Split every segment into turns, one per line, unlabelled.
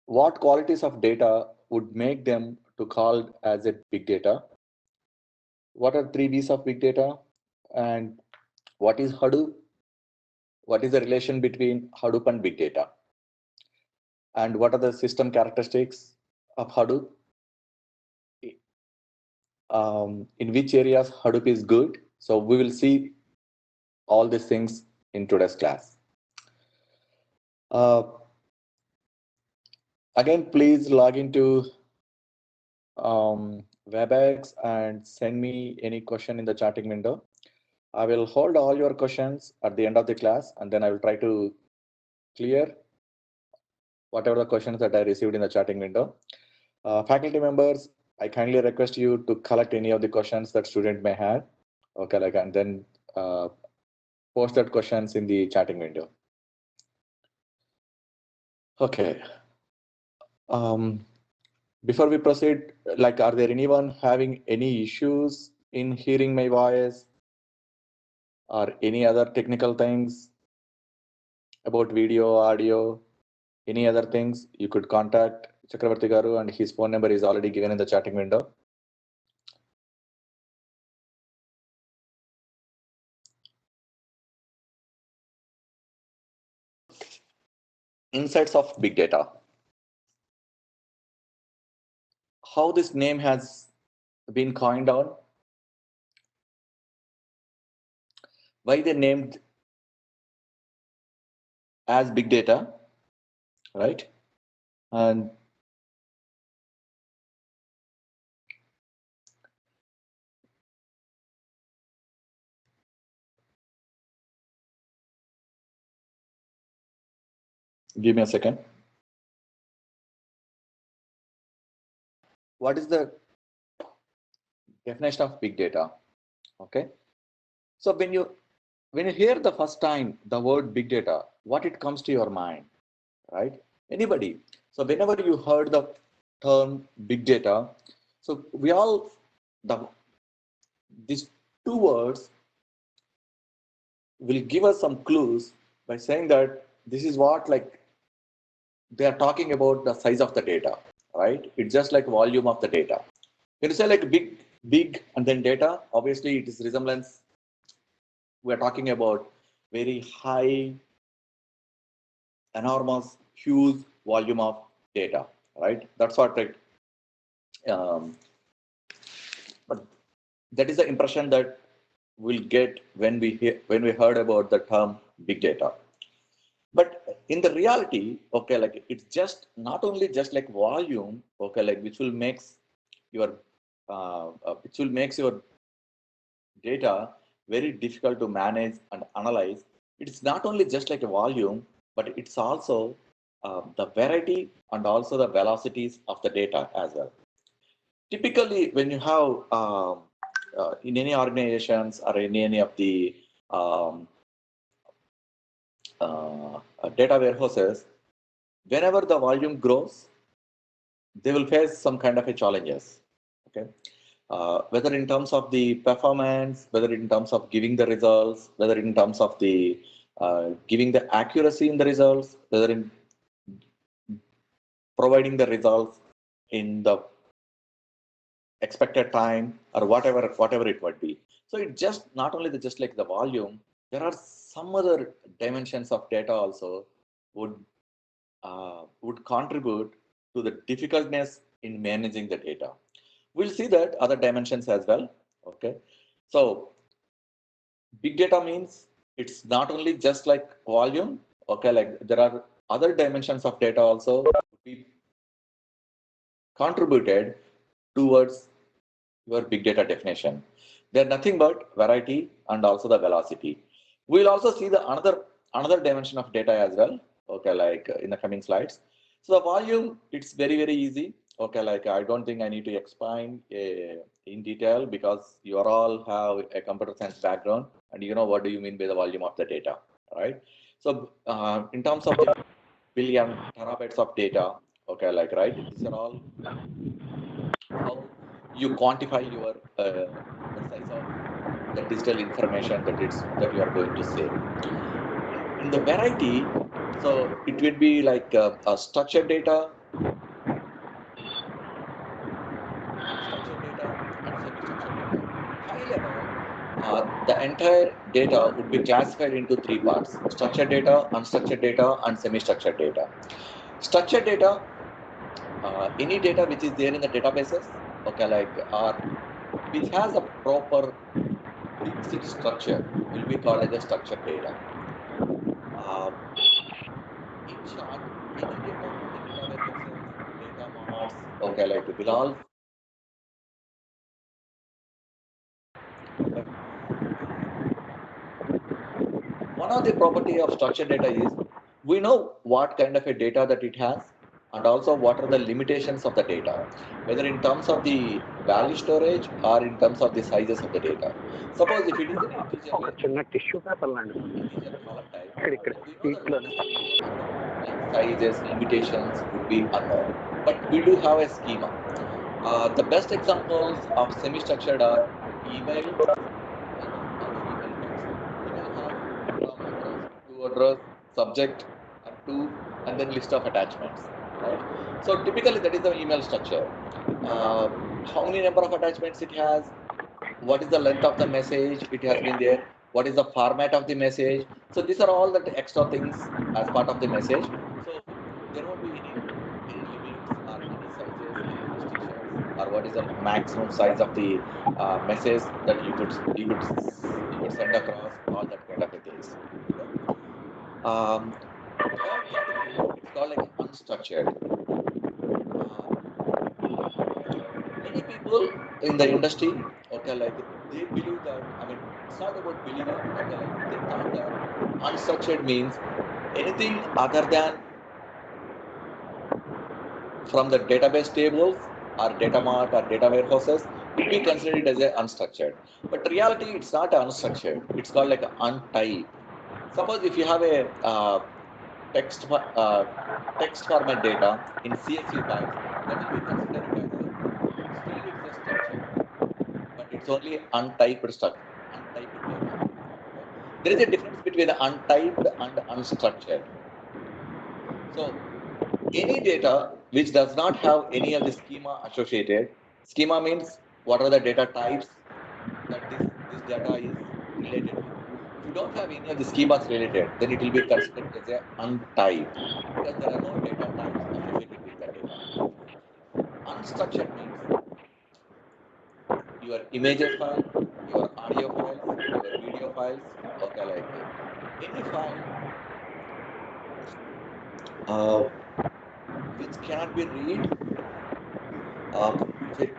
what qualities of data would make them to called as a big data? What are 3 B's of big data? And what is Hadoop? What is the relation between Hadoop and big data? And what are the system characteristics of Hadoop? In which areas Hadoop is good? So we will see all these things in today's class. Again, please log into WebEx and send me any question in the chatting window. I will hold all your questions at the end of the class, and then I will try to clear whatever the questions that I received in the chatting window. Faculty members, I kindly request you to collect any of the questions that student may have. Okay, like, and then post that questions in the chatting window. Okay. Before we proceed, like, are there anyone having any issues in hearing my voice or any other technical things about video, audio, any other things? You could contact Chakravarti Garu, and his phone number is already given in the chatting window. Insights of big data. How this name has been coined on? Why they named as big data, right? And give me a second. What is the definition of big data? Okay. So when you hear the first time the word big data, what it comes to your mind, right? Anybody? So whenever you heard the term big data, so we all these two words will give us some clues by saying that this is what, like, they are talking about the size of the data, right? It's just like volume of the data. When you say like big and then data, obviously it is resemblance. We are talking about very high, enormous, huge volume of data, right? That's what but that is the impression that we'll get when we heard about the term big data. But in the reality, okay, like, it's just not only just like volume, okay, like, which will makes your data very difficult to manage and analyze. It's not only just like a volume, but it's also the variety and also the velocities of the data as well. Typically, when you have in any organizations or in any of the data warehouses, whenever the volume grows, they will face some kind of a challenges. Okay, whether in terms of the performance, whether in terms of giving the results, whether in terms of the giving the accuracy in the results, whether in providing the results in the expected time, or whatever it might be. So it just not only just like the volume, there are some other dimensions of data also would contribute to the difficultness in managing the data. We'll see that other dimensions as well. Okay, so big data means it's not only just like volume. Okay, like, there are other dimensions of data also be contributed towards your big data definition. They're nothing but variety and also the velocity. We'll also see the another dimension of data as well. Okay, like, in the coming slides. So the volume, it's very easy. Okay, like, I don't think I need to explain in detail, because you all have a computer science background and you know what do you mean by the volume of the data, right? So in terms of the billion terabytes of data, okay, like, right, these are all how you quantify your the size of the digital information that you are going to save. In the variety, so it will be like a structured data, the entire data would be classified into three parts: structured data, unstructured data, and semi-structured data. Structured data, any data which is there in the databases, okay, like or which has a proper fixed structure will be called as a structured data. In short, any data from the data warehouses, data marts, okay, like will all. But one of the property of structured data is we know what kind of a data that it has and also what are the limitations of the data, whether in terms of the value storage or in terms of the sizes of the data. Suppose if it is an integer,
ఒక చిన్న tissue paper లాంటి
integer column type,
ఇక్కడ
then we know
seat
that
లో
this is unknown, like sizes, limitations would be unknown. But we do have a schema. The best examples of semi-structured are email and also email text. Email has from address to address, subject, and to, and then list of attachments, right? So typically that is the email structure. How many number of attachments it has, what is the length of the message it has been there, what is the format of the message. So these are all the extra things as part of the message. So there won't be any limits or any sizes, any restrictions, or what is the maximum size of the message that you could send across, all that kind of a things. Okay. Third category, it's called like unstructured. Many people in the industry, okay, like they believe that, I mean, it's not about believing, okay, like they thought that unstructured means anything other than from the database tables or data mart or data warehouses will be considered as a unstructured. But reality, it's not unstructured. It's called like untyped. Suppose if you have a text text format data in CSV files, that will be considered as a still it's a structure, but it's only untyped stuff, untyped data. Okay? There is a difference between untyped and unstructured. So any data which does not have any of the schema associated, schema means what are the data types that this data is related to. If you don't have any of the schemas related, then it will be considered as a untyped because there are no data types associated with the data. Unstructured means your images file, your audio files, your video files, okay, like any file uh, which cannot be read if it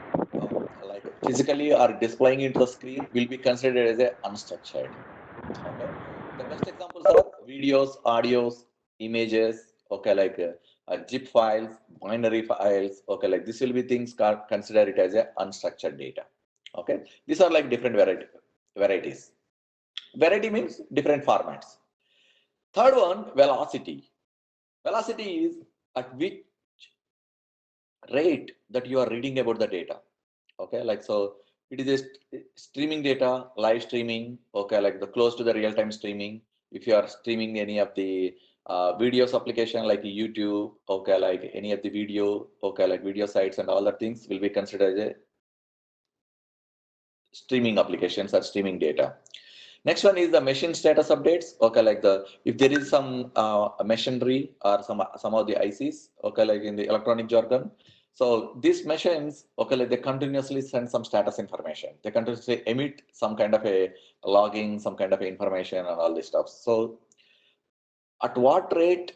like physically or displaying into the screen will be considered as a unstructured. Okay, the best examples are videos, audios, images, okay, like zip files, binary files, okay, like this will be things consider it as a unstructured data. Okay, these are like different varieties. Variety means different formats. Third one, velocity. Velocity is at which rate that you are reading about the data. Okay, like so it is a streaming data, live streaming, okay, like the close to the real-time streaming. If you are streaming any of the videos application like YouTube, okay, like any of the video, okay, like video sites and all the things will be considered as a streaming applications or streaming data. Next one is the machine status updates. Okay, like the if there is some machinery or some of the ICs, okay, like in the electronic jargon. So these machines, okay, like they continuously send some status information. They continuously emit some kind of a logging, some kind of information and all this stuff. So at what rate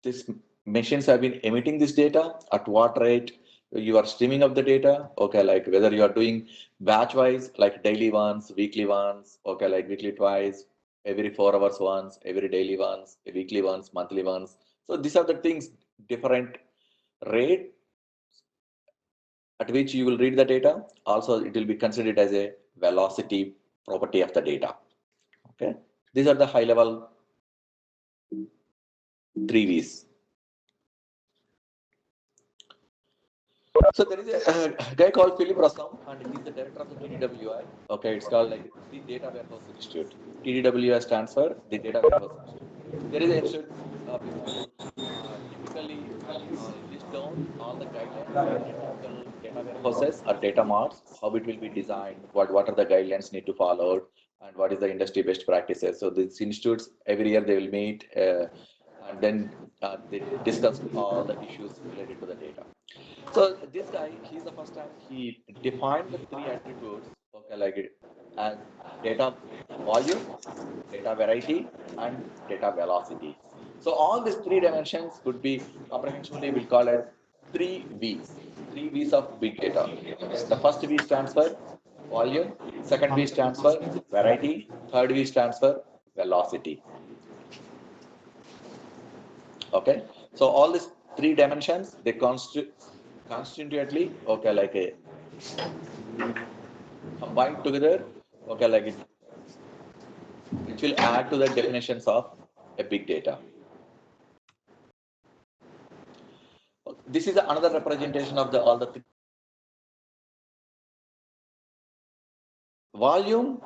these machines have been emitting this data, at what rate you are streaming up the data, okay, like whether you are doing batch wise, like daily ones, weekly ones, okay, like weekly twice, every 4 hours once, every daily ones, weekly ones, monthly ones. So these are the things, different rate at which you will read the data. Also, it will be considered as a velocity property of the data. Okay, these are the high level 3Vs. So there is a guy called Philip Rassam, and he's the director of the TDWI. Okay, it's called like the Data Warehouse Institute. TDWI stands for the Data Warehouse Institute. There is an institute people typically list down all the guidelines in a typical data warehouses or data marts, how it will be designed, what are the guidelines need to follow, and what is the industry best practices. So these institutes every year they will meet and then they discuss all the issues related to the data. So this guy, he's the first time he defined the three attributes, okay, like it as data volume, data variety, and data velocity. So all these three dimensions could be comprehensively we'll call as three V's of big data. The first V stands for volume, second V stands for variety, third V stands for velocity. Okay, so all these three dimensions they constitutively okay like a combined together okay like it which will add to the definitions of a big data. This is another representation of the all the volume.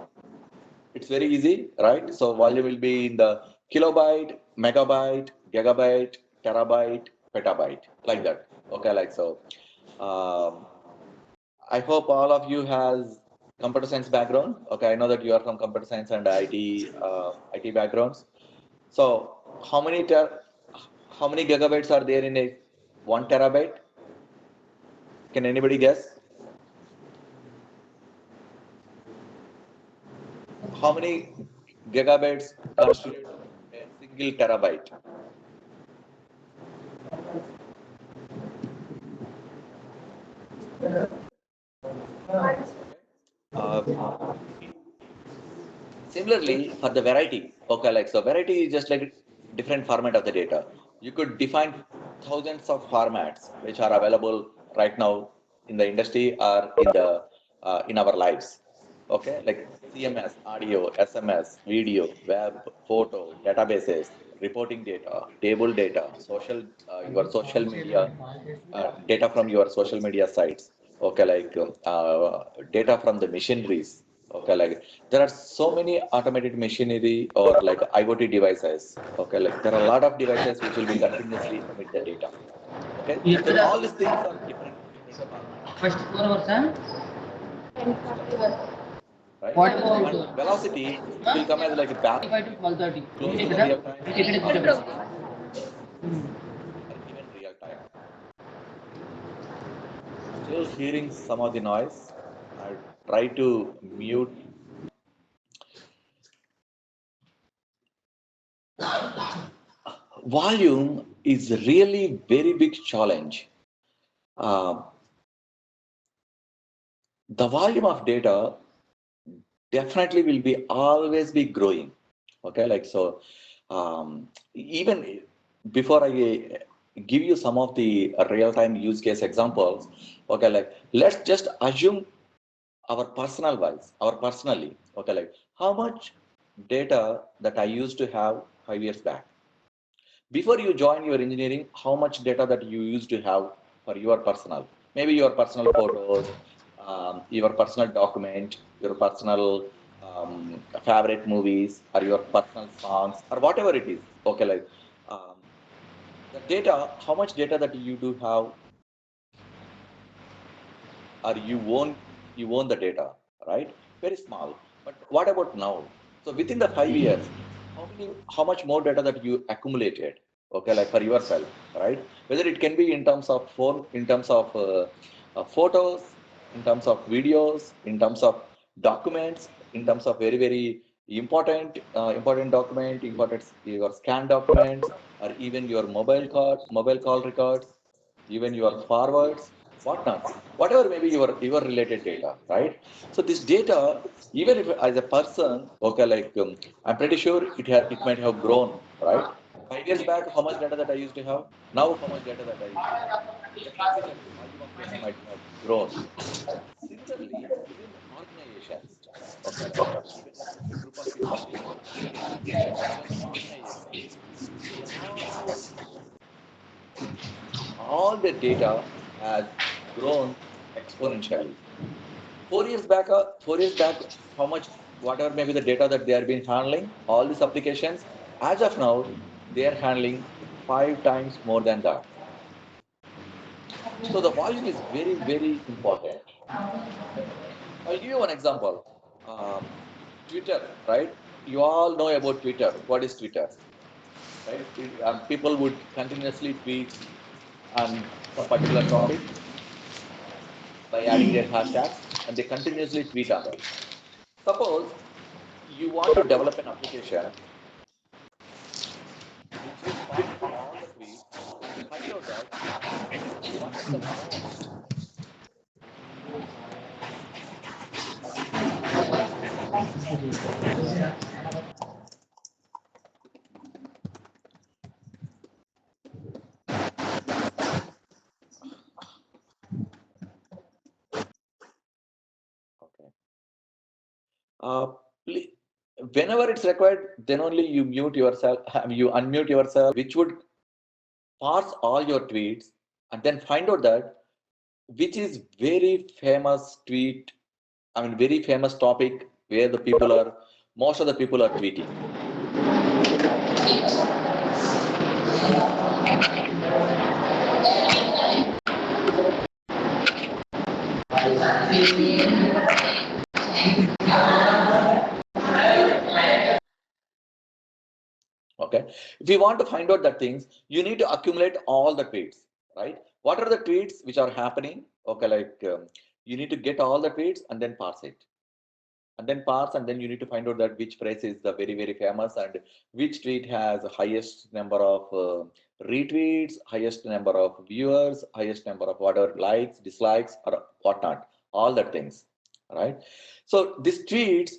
It's very easy, right? So volume will be in the kilobyte, megabyte, gigabyte, terabyte, petabyte, like that. Okay, like so. Um, I hope all of you has computer science background. Okay, I know that you are from computer science and IT backgrounds. So how many gigabytes are there in a 1 terabyte? Can anybody guess? How many gigabytes constitute a single terabyte? Uh, Similarly, for the variety, okay, like so, variety is just like different format of the data. You could define thousands of formats which are available right now in the industry or in our lives. Okay, like CMS, audio, SMS, video, web, photo, databases, reporting data, table data, your social media, data from your social media sites. Okay, like data from the machineries. Okay, like there are so many automated machinery or like IoT devices. Okay, like there are a lot of devices which will be continuously emit the data. Okay, so all these things are different formats.
First 4 hours, huh?
Right?
What about
And velocity, it will come as like a balance
25 to
between
12:30?
close to the real time or instant or even real time. Still hearing some of the noise. I try to mute. Volume is really very big challenge. Uh, the volume of data definitely will be always be growing. Okay, like so even before I give you some of the real-time use case examples, okay, like let's just assume our personal wise, our personally, okay, like how much data that I used to have 5 years back. Before you join your engineering, how much data that you used to have for your personal, maybe your personal photos, your personal document, your personal favorite movies, or your personal songs, or whatever it is. Okay, like um, the data, how much data that you do have, or you own the data, right? Very small. But what about now? So within the 5 years, how much more data that you accumulated, okay, like for yourself, right? Whether it can be in terms of phone, in terms of photos, in terms of videos, in terms of documents, in terms of very very important document, important your scan documents, or even your mobile call records, even your forwards, whatnot, whatever maybe your related data, right? So this data, even if as a person, okay, like I'm pretty sure it might have grown, right? 5 years back, how much data that I used to have, now how much data that I used to have, definitely that volume of data might have grown. Similarly, within organizations, okay, like even a group of people, even organizations, all the data has grown exponentially. 4 years back, how much, whatever maybe the data that they are been handling, all these applications, as of now, they are handling 5 times more than that. So the volume is very, very important. Okay, I'll give you one example. Twitter, right? You all know about Twitter. What is Twitter, right? People would continuously tweet on some particular topic by adding their hashtags, and they continuously tweet on that. Suppose you want to develop an application which will parse all the tweets and find out that what is the most. Okay. Uh, Whenever it's required, then only you mute yourself, you unmute yourself, which would parse all your tweets and then find out that which is very famous tweet, I mean, very famous topic where the people are, most of the people are tweeting. Okay. If you want to find out that things, you need to accumulate all the tweets, right? What are the tweets which are happening? Okay, like you need to get all the tweets and then parse it. And then parse, and then you need to find out that which phrase is the very, very famous and which tweet has the highest number of retweets, highest number of viewers, highest number of whatever likes, dislikes, or whatnot. All that things, right? So these tweets,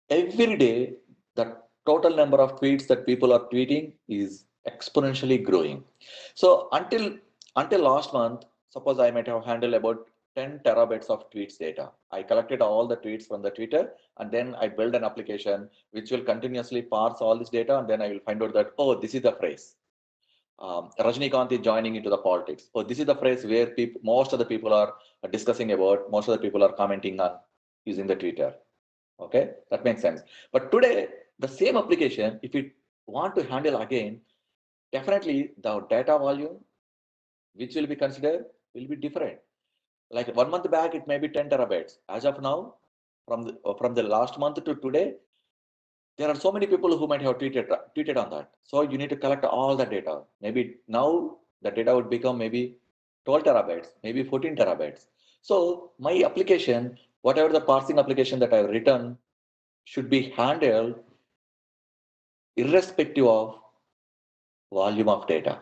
every day the total number of tweets that people are tweeting is exponentially growing. So until last month, suppose I might have handled about 10 terabytes of tweets data. I collected all the tweets from the Twitter, and then I built an application which will continuously parse all this data, and then I will find out that, oh, this is the phrase. Rajnikant is joining into the politics. Oh, this is the phrase where people, most of the people are discussing about, most of the people are commenting on using the Twitter. Okay, that makes sense. But today, the same application, if you want to handle again, definitely the data volume which will be considered will be different. Like 1 month back, it may be 10 terabytes. As of now, from the last month to today, there are so many people who might have tweeted on that. So you need to collect all the data. Maybe now the data would become maybe 12 terabytes, maybe 14 terabytes. So my application, whatever the parsing application that I've written, should be handled irrespective of volume of data.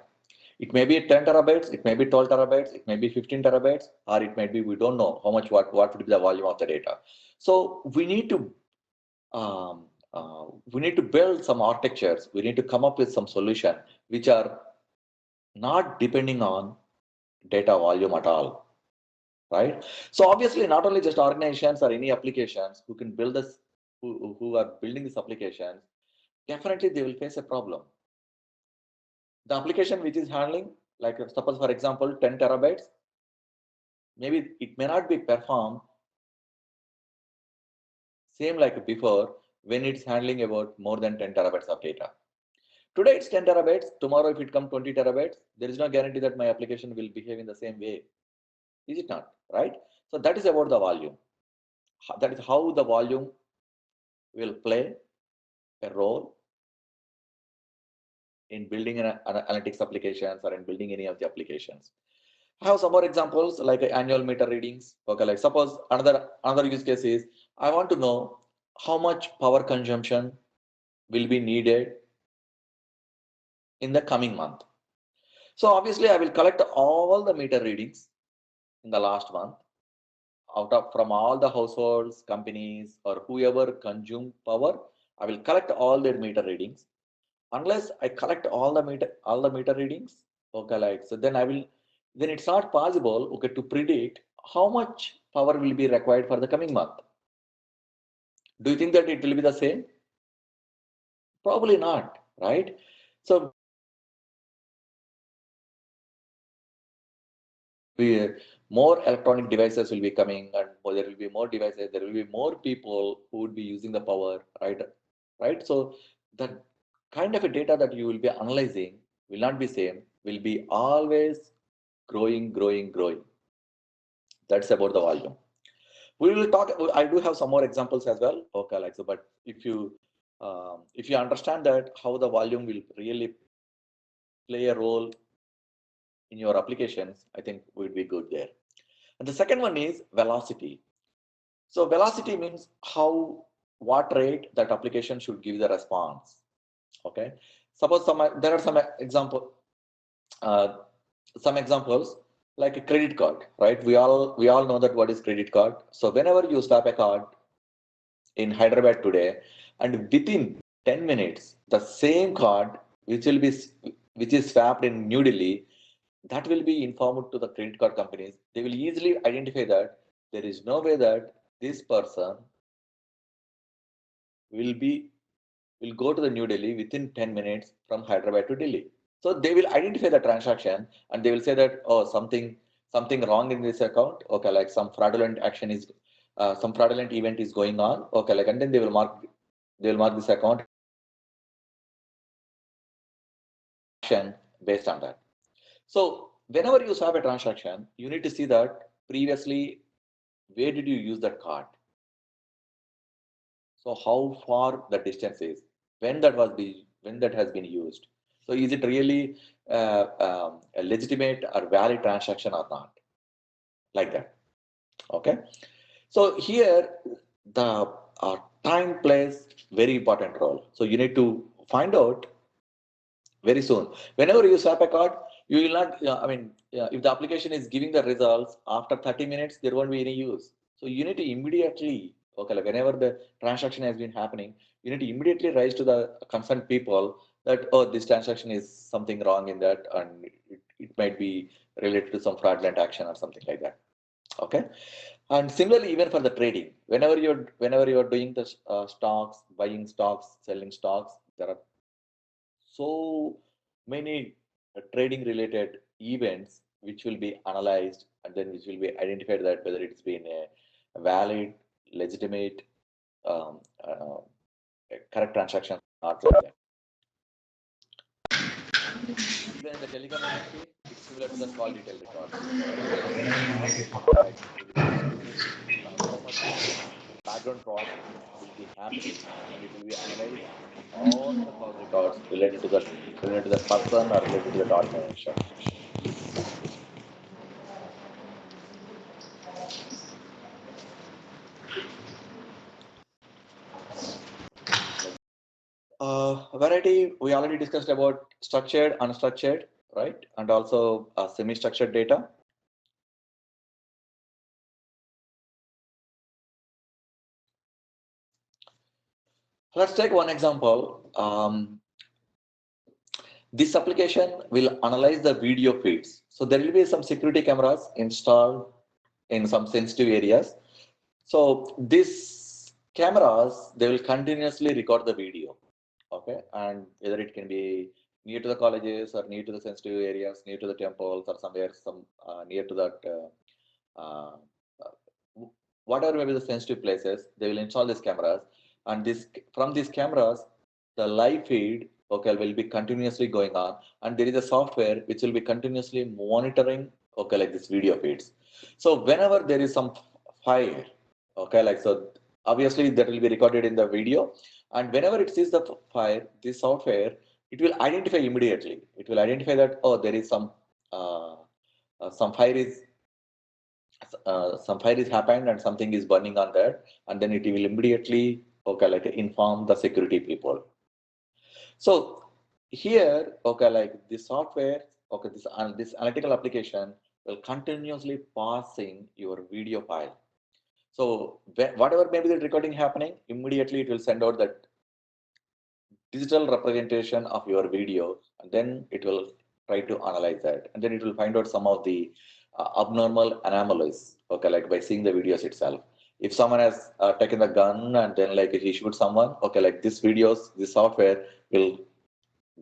It may be 10 terabytes, it may be 12 terabytes, it may be 15 terabytes, or it may be, we don't know how much, what would be the volume of the data. So um, we need to build some architectures. We need to come up with some solution which are not depending on data volume at all, right? So obviously, not only just organizations or any applications who can build this, who are building these applications, definitely they will face a problem. The application which is handling, like suppose for example 10 terabytes, maybe it may not be performed same like before when it's handling about more than 10 terabytes of data. Today it's 10 terabytes, tomorrow if it comes 20 terabytes, there is no guarantee that my application will behave in the same way. Is it not, right? So that is about the volume. That is how the volume will play a role in building an analytics applications or in building any of the applications. I have some more examples like annual meter readings. Okay, like suppose another use case is I want to know how much power consumption will be needed in the coming month. So obviously I will collect all the meter readings in the last month out of from all the households, companies, or whoever consume power. I will collect all their meter readings. Unless I collect all the meter readings, okay, like so then it's not possible, okay, to predict how much power will be required for the coming month. Do you think that it will be the same? Probably not, right? So more electronic devices will be coming, and there will be more devices. There will be more people who would be using the power, right? Right. So the kind of a data that you will be analyzing will not be same. Will be always growing, growing, growing. That's about the volume. We will talk. I do have some more examples as well. Okay, like so. But if you understand that how the volume will really play a role in your applications, I think we'd be good there. And the second one is velocity. So velocity means what rate that application should give the response. Okay. Suppose there are uh, some examples like a credit card, right? We all know that what is credit card. So whenever you swap a card in Hyderabad today, and within 10 minutes, the same card which is swapped in New Delhi, that will be informed to the credit card companies. They will easily identify that there is no way that this person will be will go to the New Delhi within 10 minutes from Hyderabad to Delhi. So they will identify the transaction and they will say that, oh, something wrong in this account. Okay, like some fraudulent event is going on. Okay, like, and then they will mark this account action based on that. So whenever you have a transaction, you need to see that previously where did you use that card. So how far the distance is, when that has been used. So is it really a legitimate or valid transaction or not? Like that. Okay. So here the time plays very important role. So you need to find out very soon. Whenever you swap a card, you will not. If the application is giving the results after 30 minutes, there won't be any use. So you need to immediately, okay, like whenever the transaction has been happening, you need to immediately raise to the concerned people that, oh, this transaction is something wrong in that, and it might be related to some fraudulent action or something like that. Okay. And similarly, even for the trading, whenever you're doing the stocks, buying stocks, selling stocks, there are so many trading related events which will be analyzed and then which will be identified that whether it's been a valid, legitimate, um, uh, correct transaction or not like that. Even in the telecom industry, it's similar to the call detail records. Whenever you're making a call, like there will be tons of background process will be happening and it will be analyzed all the call records related to that person or related to that organization. Variety, we already discussed about structured, unstructured, right? And also semi-structured data. Let's take one example. This application will analyze the video feeds. So there will be some security cameras installed in some sensitive areas. So these cameras, they will continuously record the video. Okay, and whether it can be near to the colleges or near to the sensitive areas, near to the temples or somewhere near to that uh, whatever may be the sensitive places, they will install these cameras, and this from these cameras, the live feed, okay, will be continuously going on, and there is a software which will be continuously monitoring, okay, like this video feeds. So whenever there is some fire, okay, like so, obviously that will be recorded in the video, and whenever it sees the fire, this software, it will identify immediately. It will identify that, oh, there is uh, some fire is some fire is happened and something is burning on that, and then it will immediately, okay, like inform the security people. So here, okay, like this software, okay, this analytical application will continuously passing your video file. So whatever may be the recording happening, immediately it will send out that digital representation of your video, and then it will try to analyze that, and then it will find out some of the abnormal anomalies, okay, like by seeing the videos itself. If someone has taken the gun and then like he shoots someone, okay, like this software will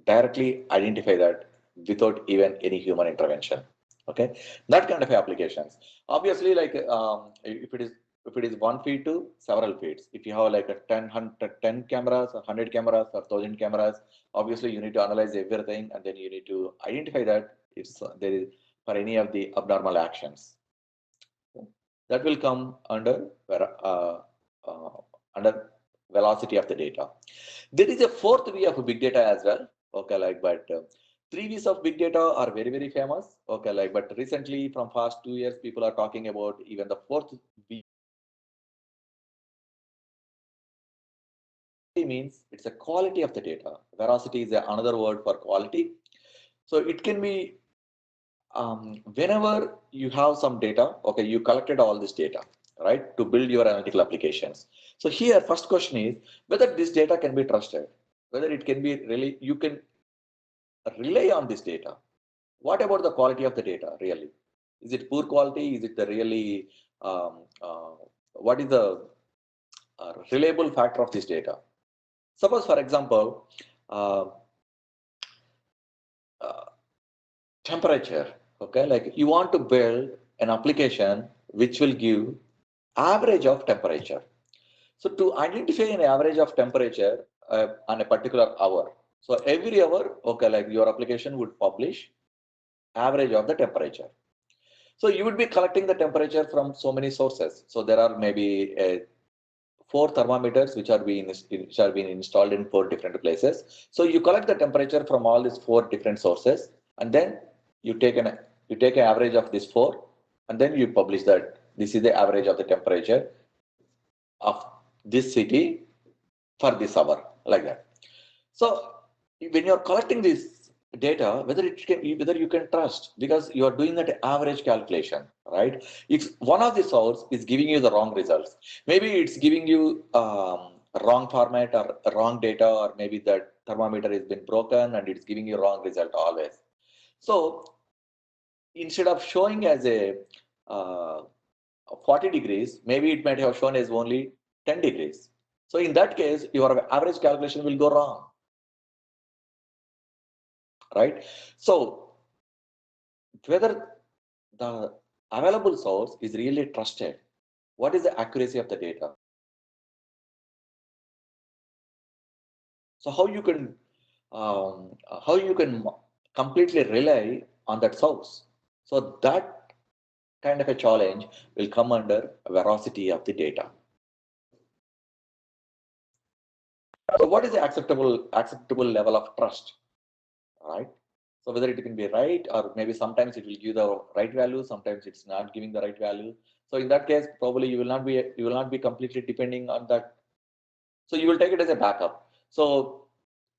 directly identify that without even any human intervention. Okay, that kind of applications. Obviously, like if it is one feed to several feeds, if you have like a 10 cameras or 100 cameras or 1,000 cameras, obviously you need to analyze everything and then you need to identify that if there is for any of the abnormal actions. that will come under velocity of the data. There is a fourth way of big data as well. Okay, like but three V's of big data are very very famous. Okay, like but recently from past 2 years, people are talking about even the fourth V means it's a quality of the data. Veracity is another word for quality. So it can be whenever you have some data, okay, you collected all this data, right, to build your analytical applications. So here, first question is whether this data can be trusted, whether it can be really, you can rely on this data. What about the quality of the data, really? Is it poor quality? Is it the really, what is the reliable factor of this data? Suppose, for example, uh, uh, temperature, okay, like you want to build an application which will give average of temperature. So to identify an average of temperature on a particular hour, so every hour, okay, like your application would publish average of the temperature. So you would be collecting the temperature from so many sources. So there are maybe four thermometers which are being installed in four different places. So you collect the temperature from all these four different sources, and then you take an average of these four, and then you publish that this is the average of the temperature of this city for this hour, like that. So when you're collecting this data, whether you can trust, because you are doing that average calculation, right? If one of the source is giving you the wrong results, maybe it's giving you wrong format or wrong data, or maybe that thermometer has been broken and it's giving you wrong result always. So instead of showing as a uh, 40 degrees, maybe it might have shown as only 10 degrees. So in that case, your average calculation will go wrong, right? So whether the available source is really trusted, what is the accuracy of the data? So how you can completely rely on that source? So that kind of a challenge will come under veracity of the data. So what is the acceptable level of trust, right? So whether it can be right, or maybe sometimes it will give the right value, sometimes it's not giving the right value. So in that case, probably you will not be completely depending on that. So you will take it as a backup. So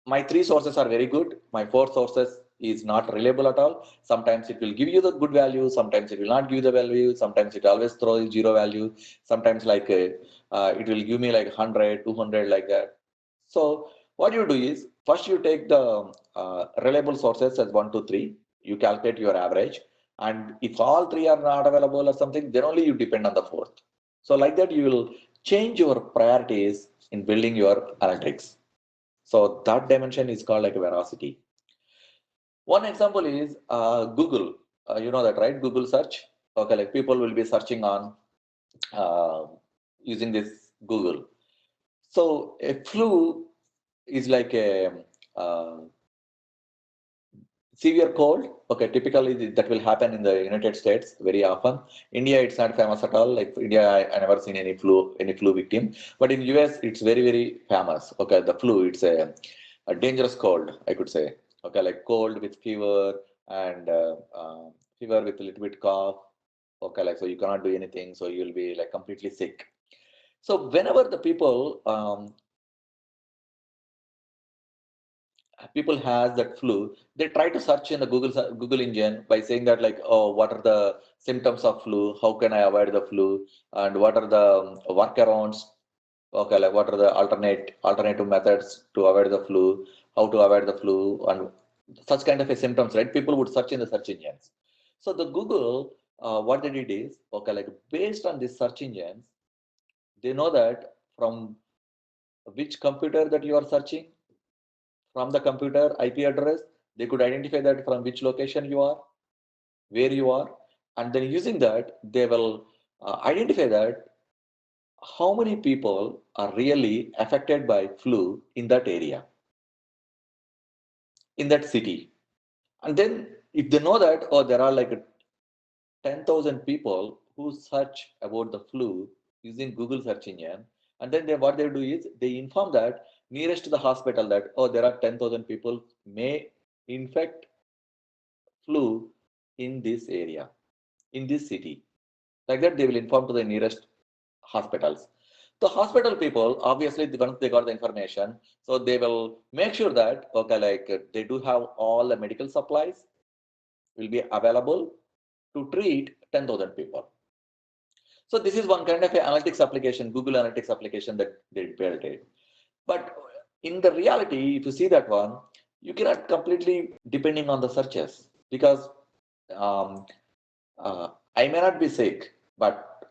my three sources are very good. My four sources is not reliable at all. Sometimes it will give you the good value. Sometimes it will not give the value. Sometimes it always throws zero value. Sometimes like it will give me like 100, 200 like that. So what you do is first you take the reliable sources as 1, 2, 3. You calculate your average. And if all three are not available or something, then only you depend on the fourth. So like that, you will change your priorities in building your analytics. So that dimension is called like a veracity. One example is Google. You know that, right? Google search. Okay, like people will be searching on uh, using this Google. So a flu is like a uh, severe cold. Okay, typically that will happen in the United States very often. India, it's not famous at all. Like India, I never seen any flu victim. But in US, it's very very famous. Okay, the flu, it's a dangerous cold, I could say. Okay, like cold with fever and fever with a little bit cough. Okay, like so you cannot do anything, so you'll be like completely sick. So whenever the people has that flu, they try to search in the Google engine by saying that like, oh, what are the symptoms of flu? How can I avoid the flu? And what are the workarounds? Okay, like what are the alternative methods to avoid the flu? How to avoid the flu? And such kind of a symptoms, right? People would search in the search engines. So the Google, what they did is, okay, like based on these search engines, they know that from which computer that you are searching, from the computer IP address, they could identify that from which location you are, where you are, and then using that, they will identify that how many people are really affected by flu in that area, in that city. And then if they know that, oh, there are like 10,000 people who search about the flu using Google search engine, and then what they do is they inform that nearest to the hospital that, oh, there are 10,000 people may infect flu in this area, in this city. Like that, they will inform to the nearest hospitals. The hospital people, obviously, once they got the information, so they will make sure that, okay, like they do have all the medical supplies will be available to treat 10,000 people. So this is one kind of analytics application, Google Analytics application that they built it. But in the reality, if you see that one, you cannot completely depending on the searches because um, I may not be sick, but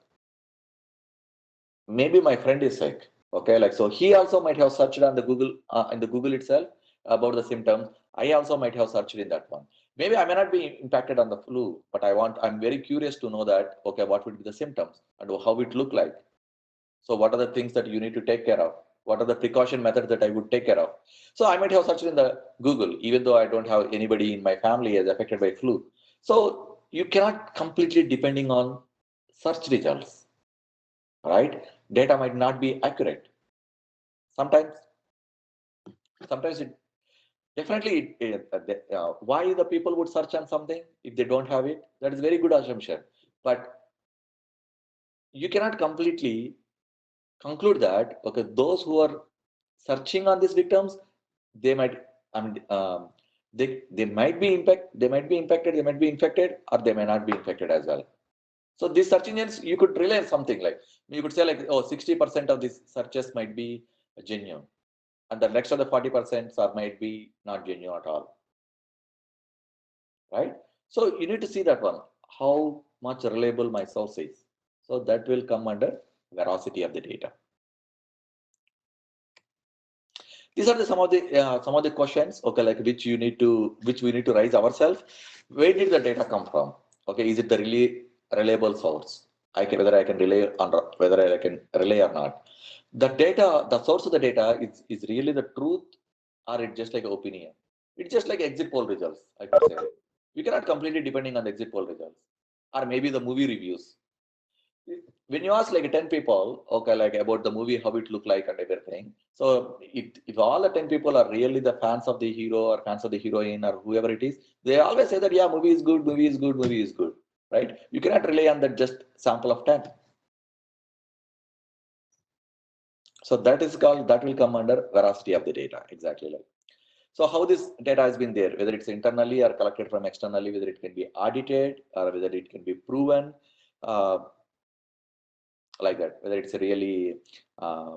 maybe my friend is sick. Okay, like so he also might have searched on the Google in the Google itself about the symptoms. I also might have searched in that one. Maybe I may not be impacted on the flu, but I'm very curious to know that, okay, what would be the symptoms and how it look like. So what are the things that you need to take care of? What are the precaution methods that I would take care of? So I might have searched in the Google, even though I don't have anybody in my family is affected by flu. So you cannot completely depending on search results, right? Data might not be accurate. Sometimes, sometimes it definitely why the people would search on something if they don't have it. That is very good assumption, but you cannot completely conclude that okay, those who are searching on these victims, they might they might be impacted, they might be infected, or they may not be infected as well. So these search engines, you could rely on something like you could say like, oh, 60% of these searches might be genuine, and the next of the 40% are might be not genuine at all, right? So you need to see that one, how much reliable my source is. So that will come under veracity of the data. These are some of the questions, okay, like which we need to raise ourselves. Where did the data come from? Okay, is it the really reliable source? Whether I can rely on whether I can rely or not. The data, the source of the data is really the truth, or it's just like opinion. It's just like exit poll results, I could say. You cannot completely depending on the exit poll results, or maybe the movie reviews. When you ask like 10 people, okay, like about the movie, how it look like and everything. So if all the 10 people are really the fans of the hero or fans of the heroine or whoever it is, they always say that, yeah, movie is good, movie is good, movie is good, right? You cannot rely on that just sample of 10. So that is called, that will come under veracity of the data, exactly like. So how this data has been there, whether it's internally or collected from externally, whether it can be audited or whether it can be proven, uh, like that, whether it's a really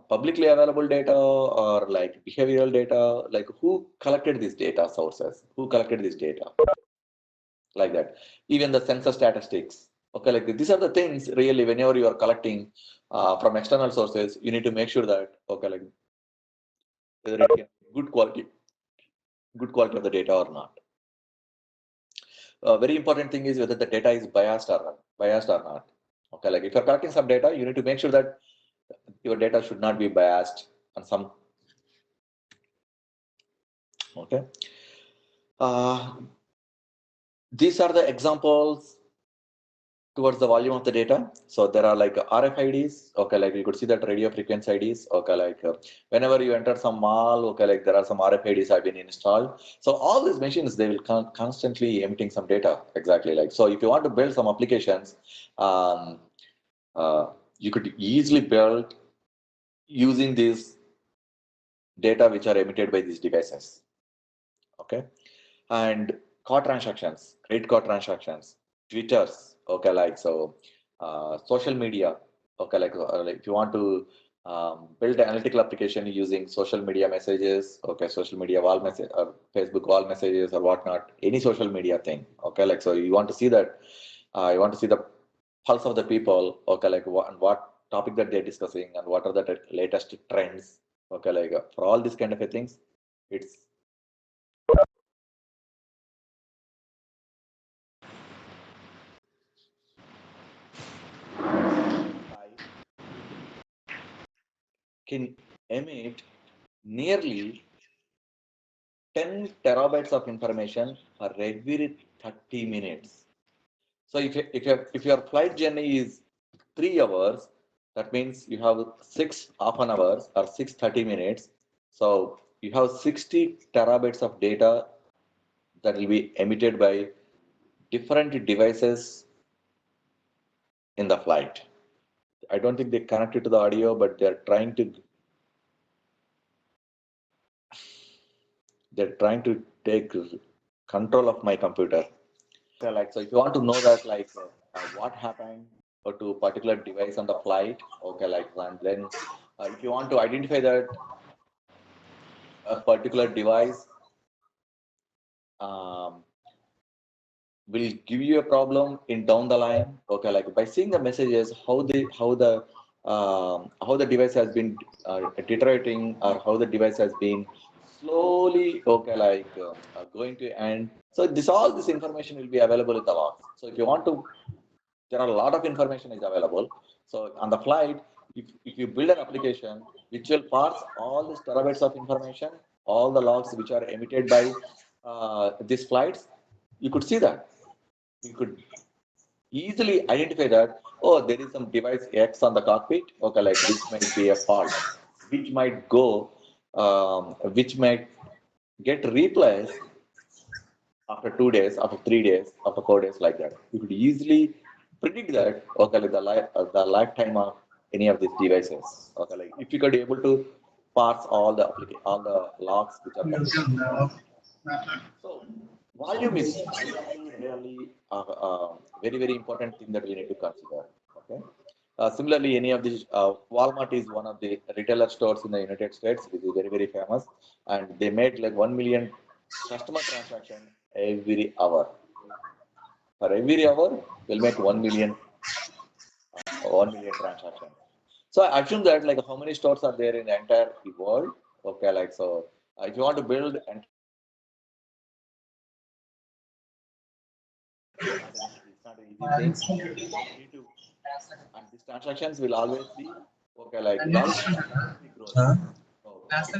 publicly available data or like behavioral data, like who collected these data sources, who collected this data, like that. Even the census statistics, okay, like these are the things really whenever you are collecting from external sources, you need to make sure that, okay, like whether it can good quality of the data or not. Very important thing is whether the data is biased or not. Okay, like if you're collecting some data, you need to make sure that your data should not be biased on some. Okay. These are the examples towards the volume of the data. So there are like RFIDs. Okay, like you could see that radio frequency IDs. Okay, like whenever you enter some mall, okay, like there are some RFIDs have been installed. So all these machines, they will constantly emitting some data. Exactly like, so if you want to build some applications, um, uh, you could easily build using these data which are emitted by these devices. Okay. And card transactions, credit card transactions, Twitters, okay, like so, social media, okay, like if you want to build an analytical application using social media messages, okay, social media wall message or Facebook wall messages or whatnot, any social media thing, okay, like so you want to see that, you want to see the pulse of the people, okay, like what topic that they're discussing and what are the latest trends, okay, like for all these kind of things, it's can emit nearly 10 terabytes of information for every 30 minutes. So if your flight journey is 3 hours, that means you have six half an hours or 6 30 minutes. So you have 60 terabytes of data that will be emitted by different devices in the flight. I don't think they connected to the audio, but they're trying to take control of my computer. So, like, so if you want to know that, like, what happened to a particular device on the flight, okay, like, and then if you want to identify that a particular device um, will give you a problem in down the line, okay, like by seeing the messages, how the device has been deteriorating, or how the device has been slowly, okay, like going to end. So all this information will be available in the logs. So if you want to, there are a lot of information is available. So on the flight, if you build an application which will parse all these terabytes of information, all the logs which are emitted by these flights, you could see that. You could easily identify that, oh, there is some device X on the cockpit, okay, like which might be a fault, which might go, which might get replaced after 2 days, after 3 days, after 4 days, like that. You could easily predict that, okay, like the lifetime of any of these devices. Okay, like if you could able to parse all the logs which are coming. So volume is really very, very important thing that we need to consider. Okay. Similarly, any of these, Walmart is one of the retailer stores in the United States, which is very, very famous, and they made like 1 million customer transaction every hour. For every hour, we'll make 1 million transactions. So I assume that, like, how many stores are there in the entire world? Okay, like, so if you want to build and it's not an easy thing. You need to, and these transactions will always be, okay, like it always be growing. So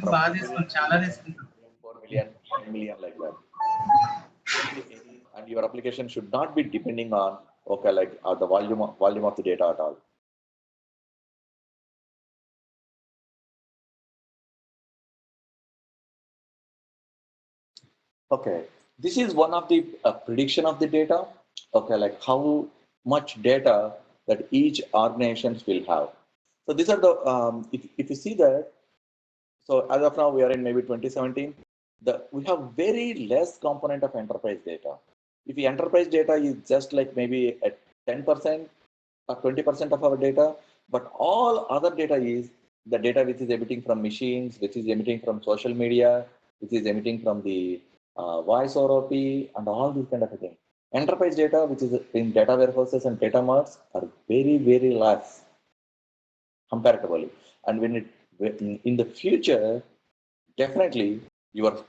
from 1 million to 2 million, 4 million, 10 million, like that. And your application should not be depending on, okay, like the volume of the data at all. Okay, this is one of the prediction of the data. Okay, like how much data that each organizations will have. So these are the if you see that. So as of now, we are in maybe 2017. We have very less component of enterprise data. If the enterprise data is just like maybe at 10% or 20% of our data, but all other data is the data which is emitting from machines, which is emitting from social media, which is emitting from the voice over OP, and all these kind of things. Enterprise data, which is in data warehouses and data marts, are very, very less comparatively. And in the future, definitely your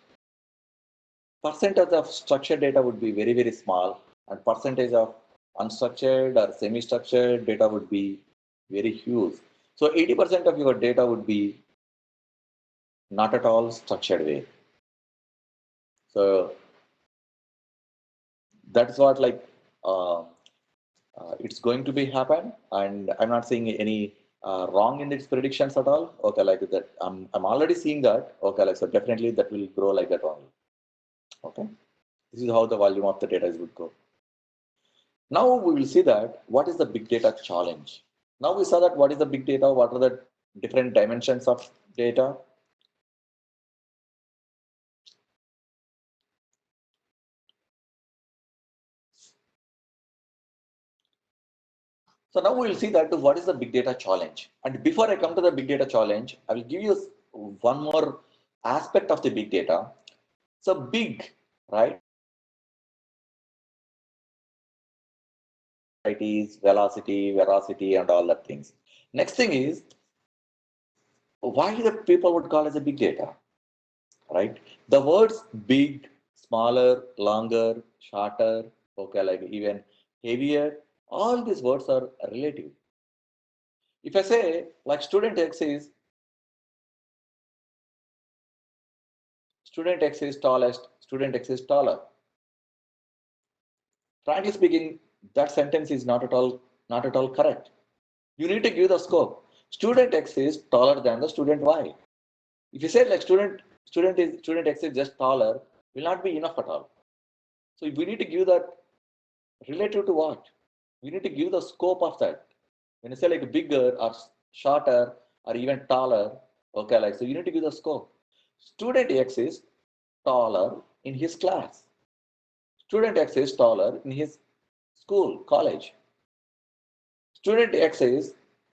percentage of structured data would be very, very small, and percentage of unstructured or semi-structured data would be very huge. So 80% of your data would be not at all structured way. So that's what, like, uh, it's going to be happen, and I'm not seeing any wrong in its predictions at all. Okay, like that, I'm already seeing that. Okay, like, so definitely that will grow like that only. Okay, this is how the volume of the data is would go. Now we will see that what is the big data challenge. Now we saw that what is the big data, what are the different dimensions of data. So now we will see that what is the big data challenge. And before I come to the big data challenge, I will give you one more aspect of the big data. So big, right? It is velocity, veracity, and all that things. Next thing is why the people would call as a big data, right? The words big, smaller, longer, shorter, okay, like even heavier, all these words are relative. If I say like student X is tallest, student X is taller. Frankly speaking, that sentence is not at all correct. You need to give the scope. Student X is taller than the student Y. If you say like student X is just taller, will not be enough at all. So we need to give that relative to what? We need to give the scope of that. When you say like bigger or shorter or even taller, okay, like so you need to give the scope. Student X is taller in his class. Student X is taller in his school, college. Student X is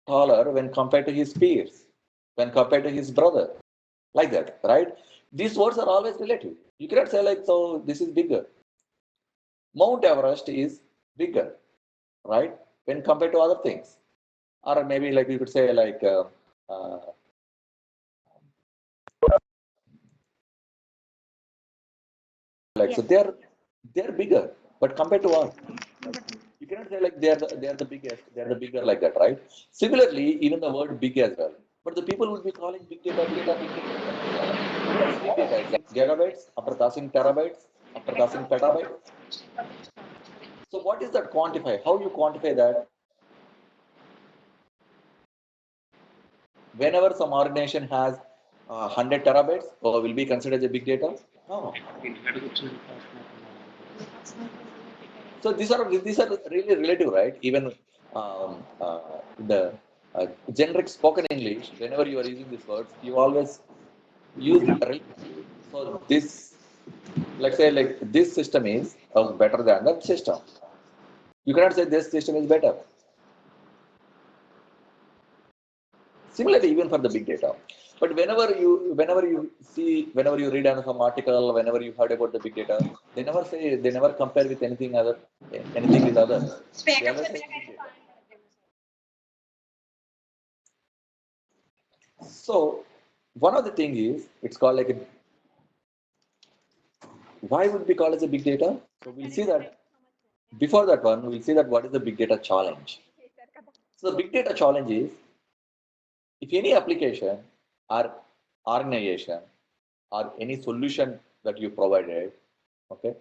taller when compared to his peers, when compared to his brother, like that, right? These words are always relative. You cannot say like, so this is bigger. Mount Everest is bigger, right? When compared to other things. Or maybe like you could say like, uh, like so they're bigger, but compared to what? You cannot say like they are the biggest, they are the bigger like that, right? Similarly, even the word big as well. But the people would be calling big data, big data, big data. What is big data exactly? Gigabytes, after passing terabytes, after passing petabytes. So what is that quantify? How you quantify that? Whenever some organization has 100 terabytes, or will be considered as a big data? No. So these are really relative, right? Even the generic spoken English, whenever you are using these words, you always use relative. So this, let's say, like this system is better than that system. You cannot say this system is better. Similarly, even for the big data. But whenever you read on some article, whenever you heard about the big data, they never compare with anything other, anything with others. They always say big data. So one of the thing is it's called like a, why would be called as a big data? So we'll see that before that one, we'll see that what is the big data challenge. So the big data challenge is if any application or organization or any solution that you provided, okay,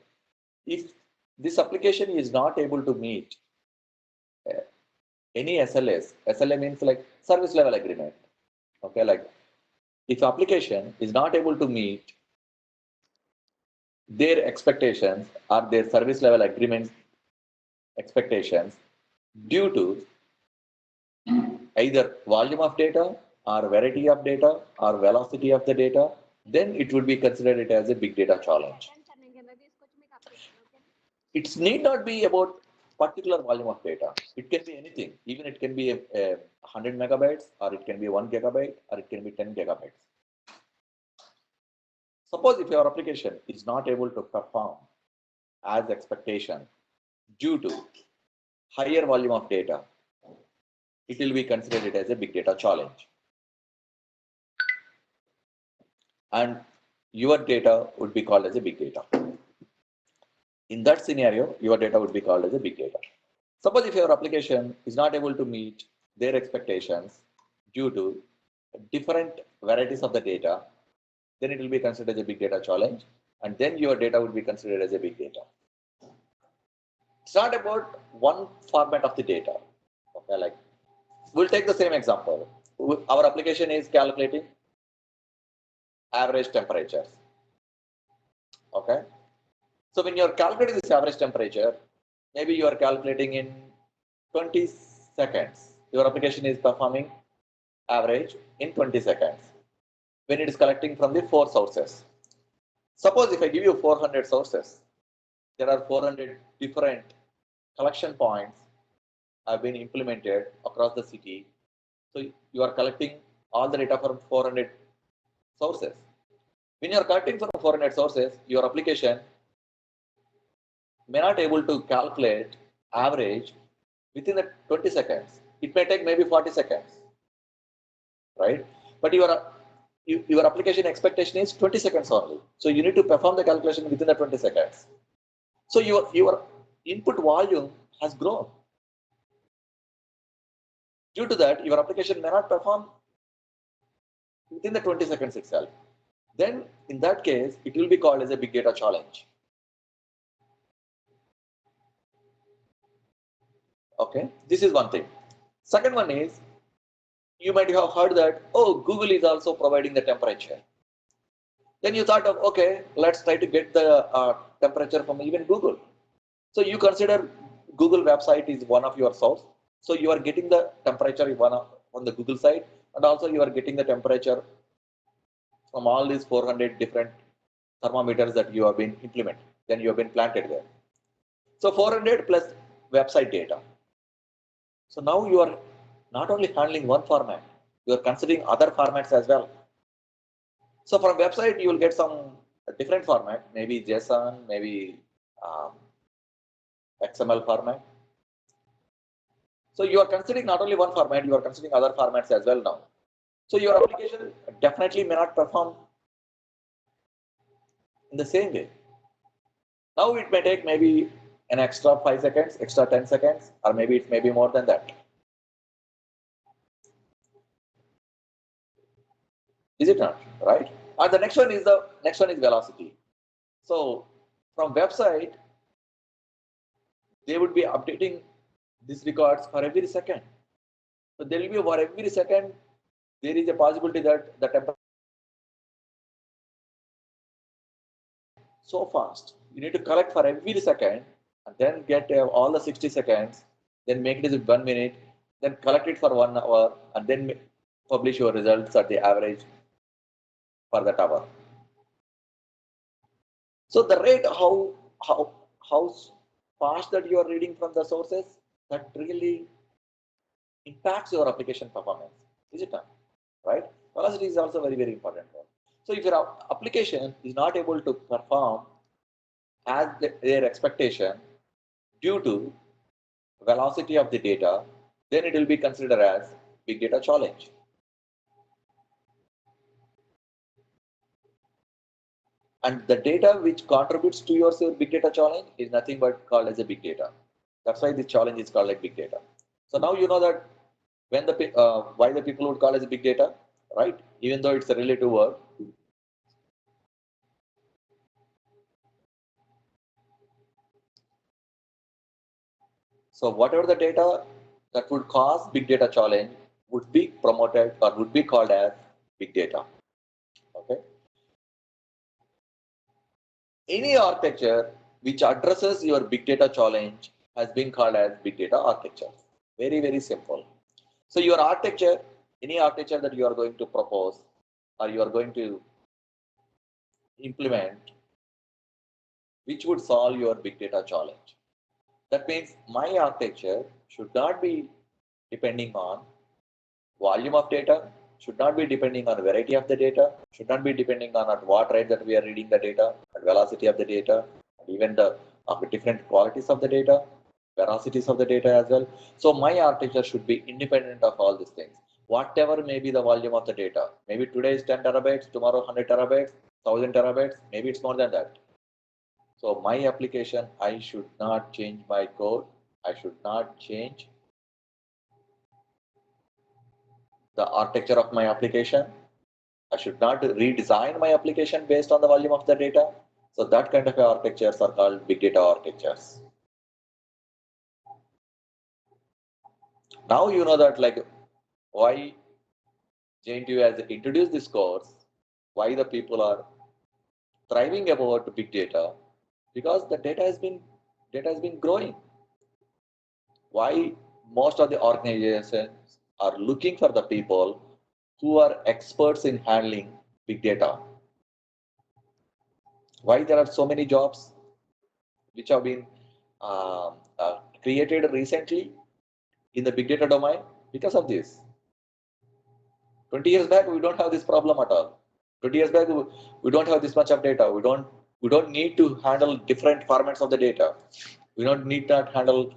if this application is not able to meet any SLA means like service level agreement, okay, like if application is not able to meet their expectations or their service level agreements expectations due to either volume of data or variety of data or velocity of the data, then it would be considered it as a big data challenge. It need not be about particular volume of data. It can be anything. Even it can be a 100 megabytes, or it can be 1 gigabyte, or it can be 10 gigabytes. Suppose if your application is not able to perform as expectation due to higher volume of data, it will be considered as a big data challenge. And your data would be called as a big data. In that scenario, your data would be called as a big data. Suppose if your application is not able to meet their expectations due to different varieties of the data, then it will be considered as a big data challenge, and then your data would be considered as a big data. It's not about one format of the data. Okay, like we'll take the same example. Our application is calculating average temperatures. Okay, so when you're calculating this average temperature, maybe you are calculating in 20 seconds. Your application is performing average in 20 seconds when it is collecting from the 4 sources. Suppose if I give you 400 sources, there are 400 different collection points have been implemented across the city. So you are collecting all the data from 400 sources. When you are collecting from 400 sources, your application may not able to calculate average within the 20 seconds. It may take maybe 40 seconds, right? But your application expectation is 20 seconds only. So you need to perform the calculation within the 20 seconds. So your input volume has grown. Due to that, your application may not perform within the 20 seconds itself. Then in that case, it will be called as a big data challenge. Okay, this is one thing. Second one is, you might have heard that, oh, Google is also providing the temperature. Then you thought of, okay, let's try to get the temperature from even Google. So you consider Google website is one of your source. So you are getting the temperature on the Google side, and also you are getting the temperature from all these 400 different thermometers that you have been implemented, then you have been planted there. So 400 plus website data. So now you are not only handling one format, you are considering other formats as well. So from website, you will get some different format, maybe JSON, maybe um, XML format. So you are considering not only one format, you are considering other formats as well now. So your application definitely may not perform in the same way. Now it may take maybe an extra 5 seconds, extra 10 seconds, or maybe it may be more than that. Is it not? Right? And the next one is velocity. So from website, they would be updating these records for every second. So there will be for every second, there is a possibility that the temperature so fast. You need to collect for every second and then get all the 60 seconds, then make it as 1 minute, then collect it for 1 hour, and then publish your results at the average for that hour. So the rate how fast that you are reading from the sources, that really impacts your application performance. Is it not? Right? Velocity is also very, very important. So if your application is not able to perform as their expectation due to velocity of the data, then it will be considered as big data challenge. And the data which contributes to your big data challenge is nothing but called as a big data. That's why this challenge is called like big data. So now you know that when the why the people would call as big data, right? Even though it's a relative word. So whatever the data that would cause big data challenge would be promoted or would be called as big data. Okay. Any architecture which addresses your big data challenge has been called as big data architecture. Very, very simple. So your architecture, any architecture that you are going to propose or you are going to implement, which would solve your big data challenge. That means my architecture should not be depending on volume of data, should not be depending on variety of the data, should not be depending on at what rate that we are reading the data, and velocity of the data, and even the different qualities of the data, velocities of the data as well. So my architecture should be independent of all these things. Whatever may be the volume of the data, maybe today is 10 terabytes, tomorrow 100 terabytes, 1000 terabytes, maybe it's more than that. So my application, I should not change my code. I should not change the architecture of my application. I should not redesign my application based on the volume of the data. So that kind of architectures are called big data architectures. Now you know that like why JNTU has introduced this course, why the people are thriving about big data, because the data has been growing. Why most of the organizations are looking for the people who are experts in handling big data. Why there are so many jobs which have been created recently in the big data domain because of this. 20 years back, we don't have this problem at all. 20 years back, we don't have this much of data. We don't need to handle different formats of the data. We don't need to handle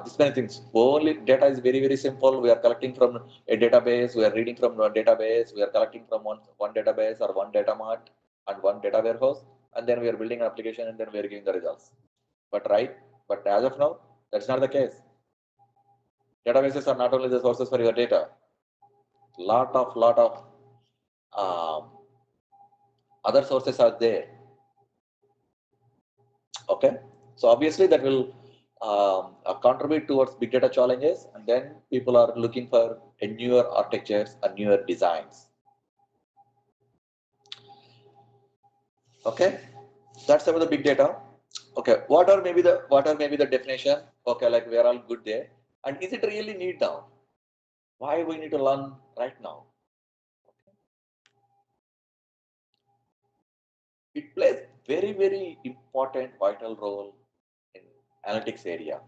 this many things. Only data is very, very simple. We are collecting from a database. We are reading from a database. We are collecting from one database or one data mart and one data warehouse. And then we are building an application and then we are giving the results. But as of now, that's not the case. Databases are not only the sources for your data. Lot of um, other sources are there. Okay, so obviously that will contribute towards big data challenges, and then people are looking for a newer architectures and newer designs. Okay, that's about the big data. Okay, what are maybe the definition? Okay, like we are all good there. And is it really need now? Why we need to learn right now? It plays very important vital role in analytics area,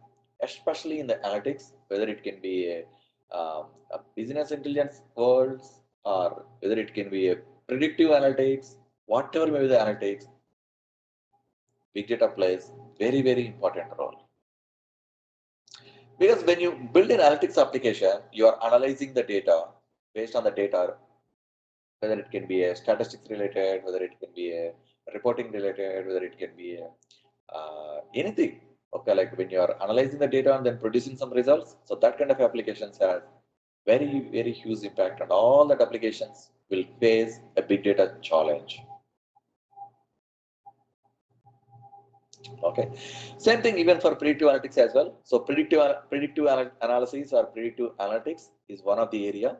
especially in the analytics, whether it can be a business intelligence world or whether it can be a predictive analytics, whatever may be the analytics, big data plays very important role. Because when you build an analytics application, you are analyzing the data based on the data, whether it can be a statistics related, whether it can be a reporting related, whether it can be a, anything. Okay, like when you are analyzing the data and then producing some results, so that kind of applications has very huge impact, and all that applications will face a big data challenge. Okay, same thing even for predictive analytics as well. So predictive analysis or predictive analytics is one of the area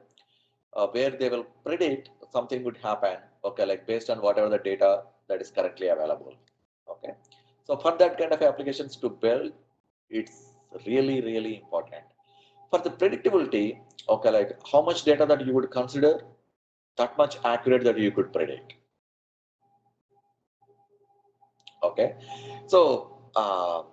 where they will predict something would happen. Okay, like based on whatever the data that is currently available. Okay, so for that kind of applications to build, it's really important. For the predictability, okay, like how much data that you would consider, that much accurate that you could predict. Okay, so I'll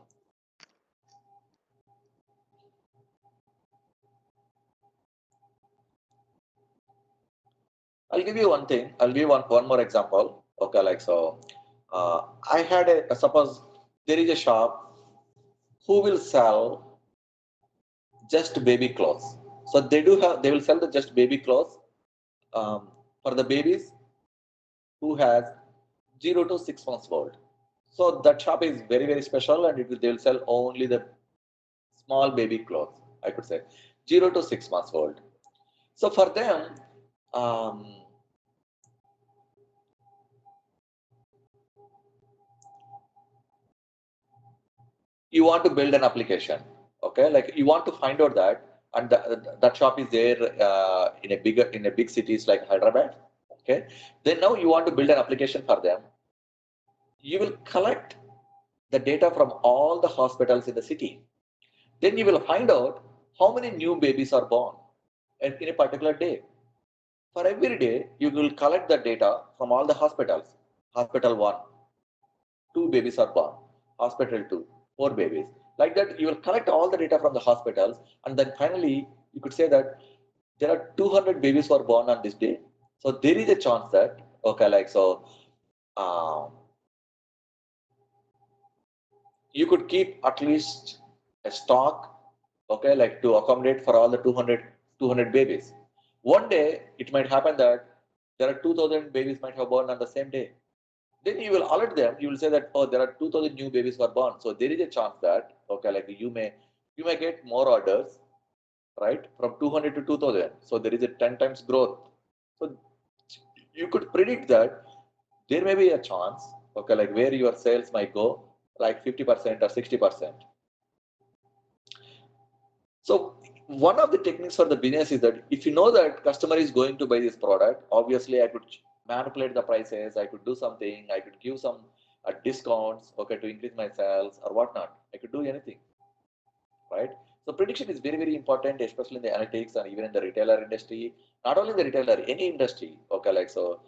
give you one thing. I'll give you one more example. Okay, like so, I had suppose there is a shop who will sell just baby clothes. So they will sell the just baby clothes for the babies who has 0 to 6 months old. So that shop is very special, and they will sell only the small baby clothes. I could say 0 to 6 months old. So for them, um, you want to build an application. Okay, like you want to find out that, and that shop is there in a big cities like Hyderabad. Okay, then now you want to build an application for them. You will collect the data from all the hospitals in the city. Then you will find out how many new babies are born in a particular day. For every day, you will collect the data from all the hospitals. Hospital 1, 2 babies are born. Hospital 2, 4 babies. Like that, you will collect all the data from the hospitals, and then finally, you could say that there are 200 babies who are born on this day. So there is a chance that, okay, like so, um, you could keep at least a stock, okay, like to accommodate for all the 200 babies. One day, it might happen that there are 2000 babies might have born on the same day. Then you will alert them. You will say that, oh, there are 2000 new babies were born. So there is a chance that, okay, like you may get more orders, right, from 200 to 2000. So there is a 10 times growth. So you could predict that there may be a chance, okay, like where your sales might go like 50% or 60%. So one of the techniques for the business is that if you know that customer is going to buy this product, obviously I could manipulate the prices, I could do something, I could give some discounts, okay, to increase my sales or whatnot. I could do anything, right? So prediction is very important, especially in the analytics and even in the retailer industry. Not only the retailer, any industry, okay, like so,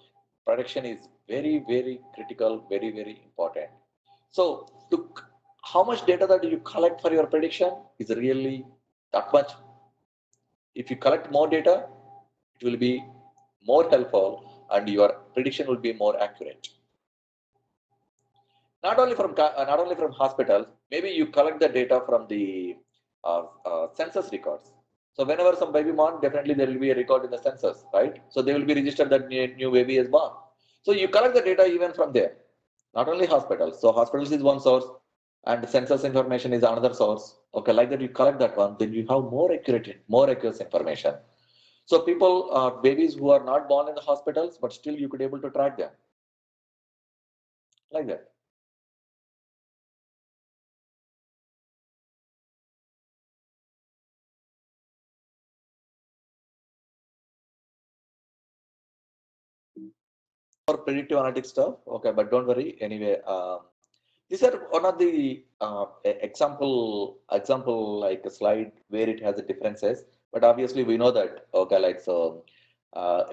prediction is very critical, very important. So how much data that you collect for your prediction is really that much. If you collect more data, it will be more helpful and your prediction will be more accurate. Not only from hospitals, maybe you collect the data from the census records. So whenever some baby born, definitely there will be a record in the census, right? So they will be registered that new baby is born. So you collect the data even from there. Not only hospitals. So hospitals is one source, and census information is another source. Okay, like that you collect that one, then you have more accurate information. So people, babies who are not born in the hospitals, but still you could able to track them like that. for predictive analytics stuff. Okay, but don't worry. Anyway, these are one of the example like a slide where it has the differences. But obviously, we know that. Okay, like so.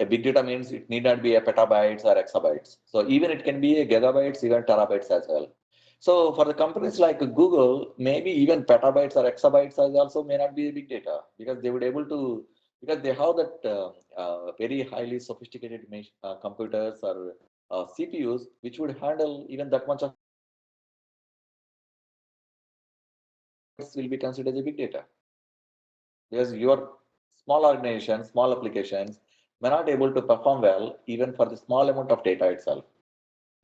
A big data means it need not be a petabytes or exabytes. So even it can be a gigabytes, even terabytes as well. So for the companies like Google, maybe even petabytes or exabytes as also may not be a big data because they would able to because they have that very highly sophisticated computers or CPUs which would handle even that much of will be considered as a big data because your small organizations, small applications may not able to perform well even for the small amount of data itself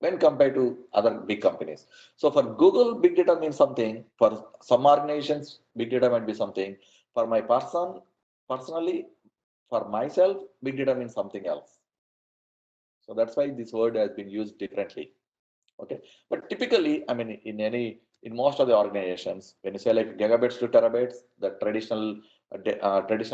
when compared to other big companies. So for Google, big data means something. For some organizations, big data might be something. For my personally, for myself, big data means something else. So that's why this word has been used differently. Okay, but typically, I mean, in most of the organizations, when you say like gigabytes to terabytes, the traditional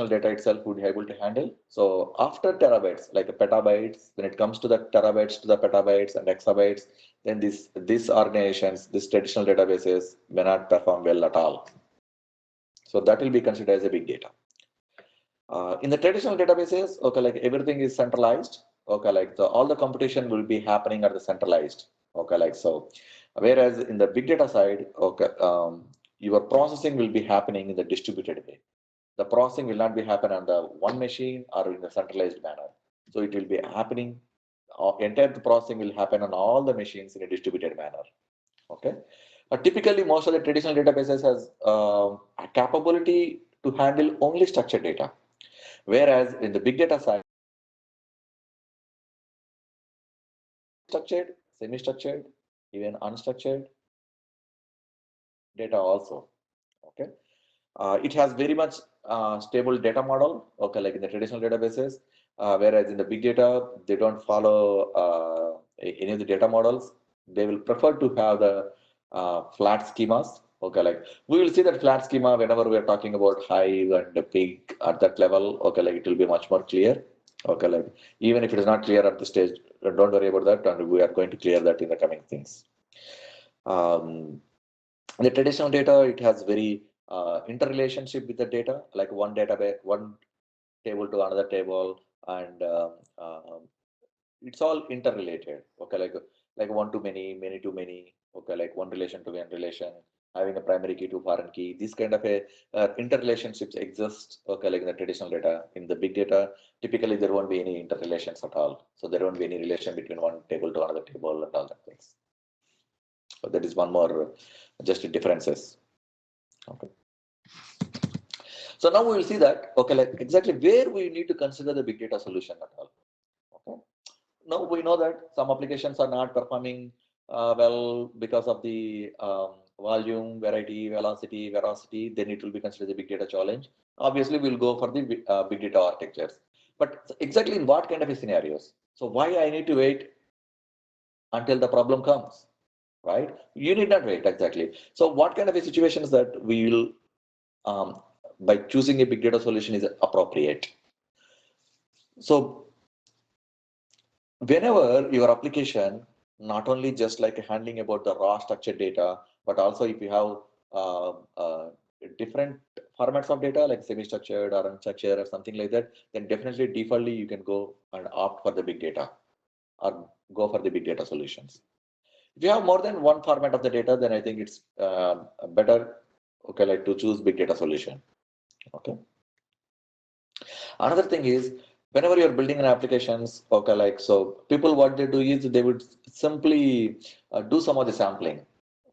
data itself would be able to handle. So after terabytes, like petabytes, when it comes to the terabytes to the petabytes and exabytes, then these organizations, these traditional databases may not perform well at all. So that will be considered as a big data. In the traditional databases, okay, like everything is centralized. Okay, like all the computation will be happening at the centralized. Okay, like so. Whereas in the big data side, okay, your processing will be happening in the distributed way. The processing will not be happen on the one machine or in a centralized manner. So it will be happening. Entire processing will happen on all the machines in a distributed manner. Okay. Typically, most of the traditional databases has a capability to handle only structured data. Whereas in the big data side, structured, semi-structured, even unstructured data also. Okay, it has very much stable data model. Okay, like in the traditional databases, whereas in the big data they don't follow any of the data models. They will prefer to have the flat schemas. Okay, like we will see that flat schema whenever we are talking about Hive and the pig at that level. Okay, like it will be much more clear. Okay, like even if it is not clear at the stage, don't worry about that, and we are going to clear that in the coming things. The traditional data, it has very interrelationship with the data, like one database, one table to another table, and it's all interrelated. Okay, like one to many, many to many. Okay, like one relation to one relation, having a primary key to foreign key. This kind of a interrelationships exist. Okay, like in the traditional data. In the big data, typically there won't be any interrelations at all. So there won't be any relation between one table to another table and all that things. So that is one more just differences. Okay. So now we will see that, okay, like exactly where we need to consider the big data solution at all. Okay. Now we know that some applications are not performing well because of the volume, variety, velocity, veracity. Then it will be considered a big data challenge. Obviously, we'll go for the big data architectures. But exactly in what kind of scenarios? So why I need to wait until the problem comes, right? You need not wait exactly. So what kind of a situations that we will by choosing a big data solution is appropriate. So whenever your application, not only just like handling about the raw structured data, but also if you have uh, uh, different formats of data like semi-structured or unstructured or something like that, then definitely defaultly you can go and opt for the big data or go for the big data solutions. If you have more than one format of the data, then I think it's better, okay, like to choose big data solution. Okay. Another thing is whenever you're building an applications, okay, like so people what they do is they would simply do some of the sampling.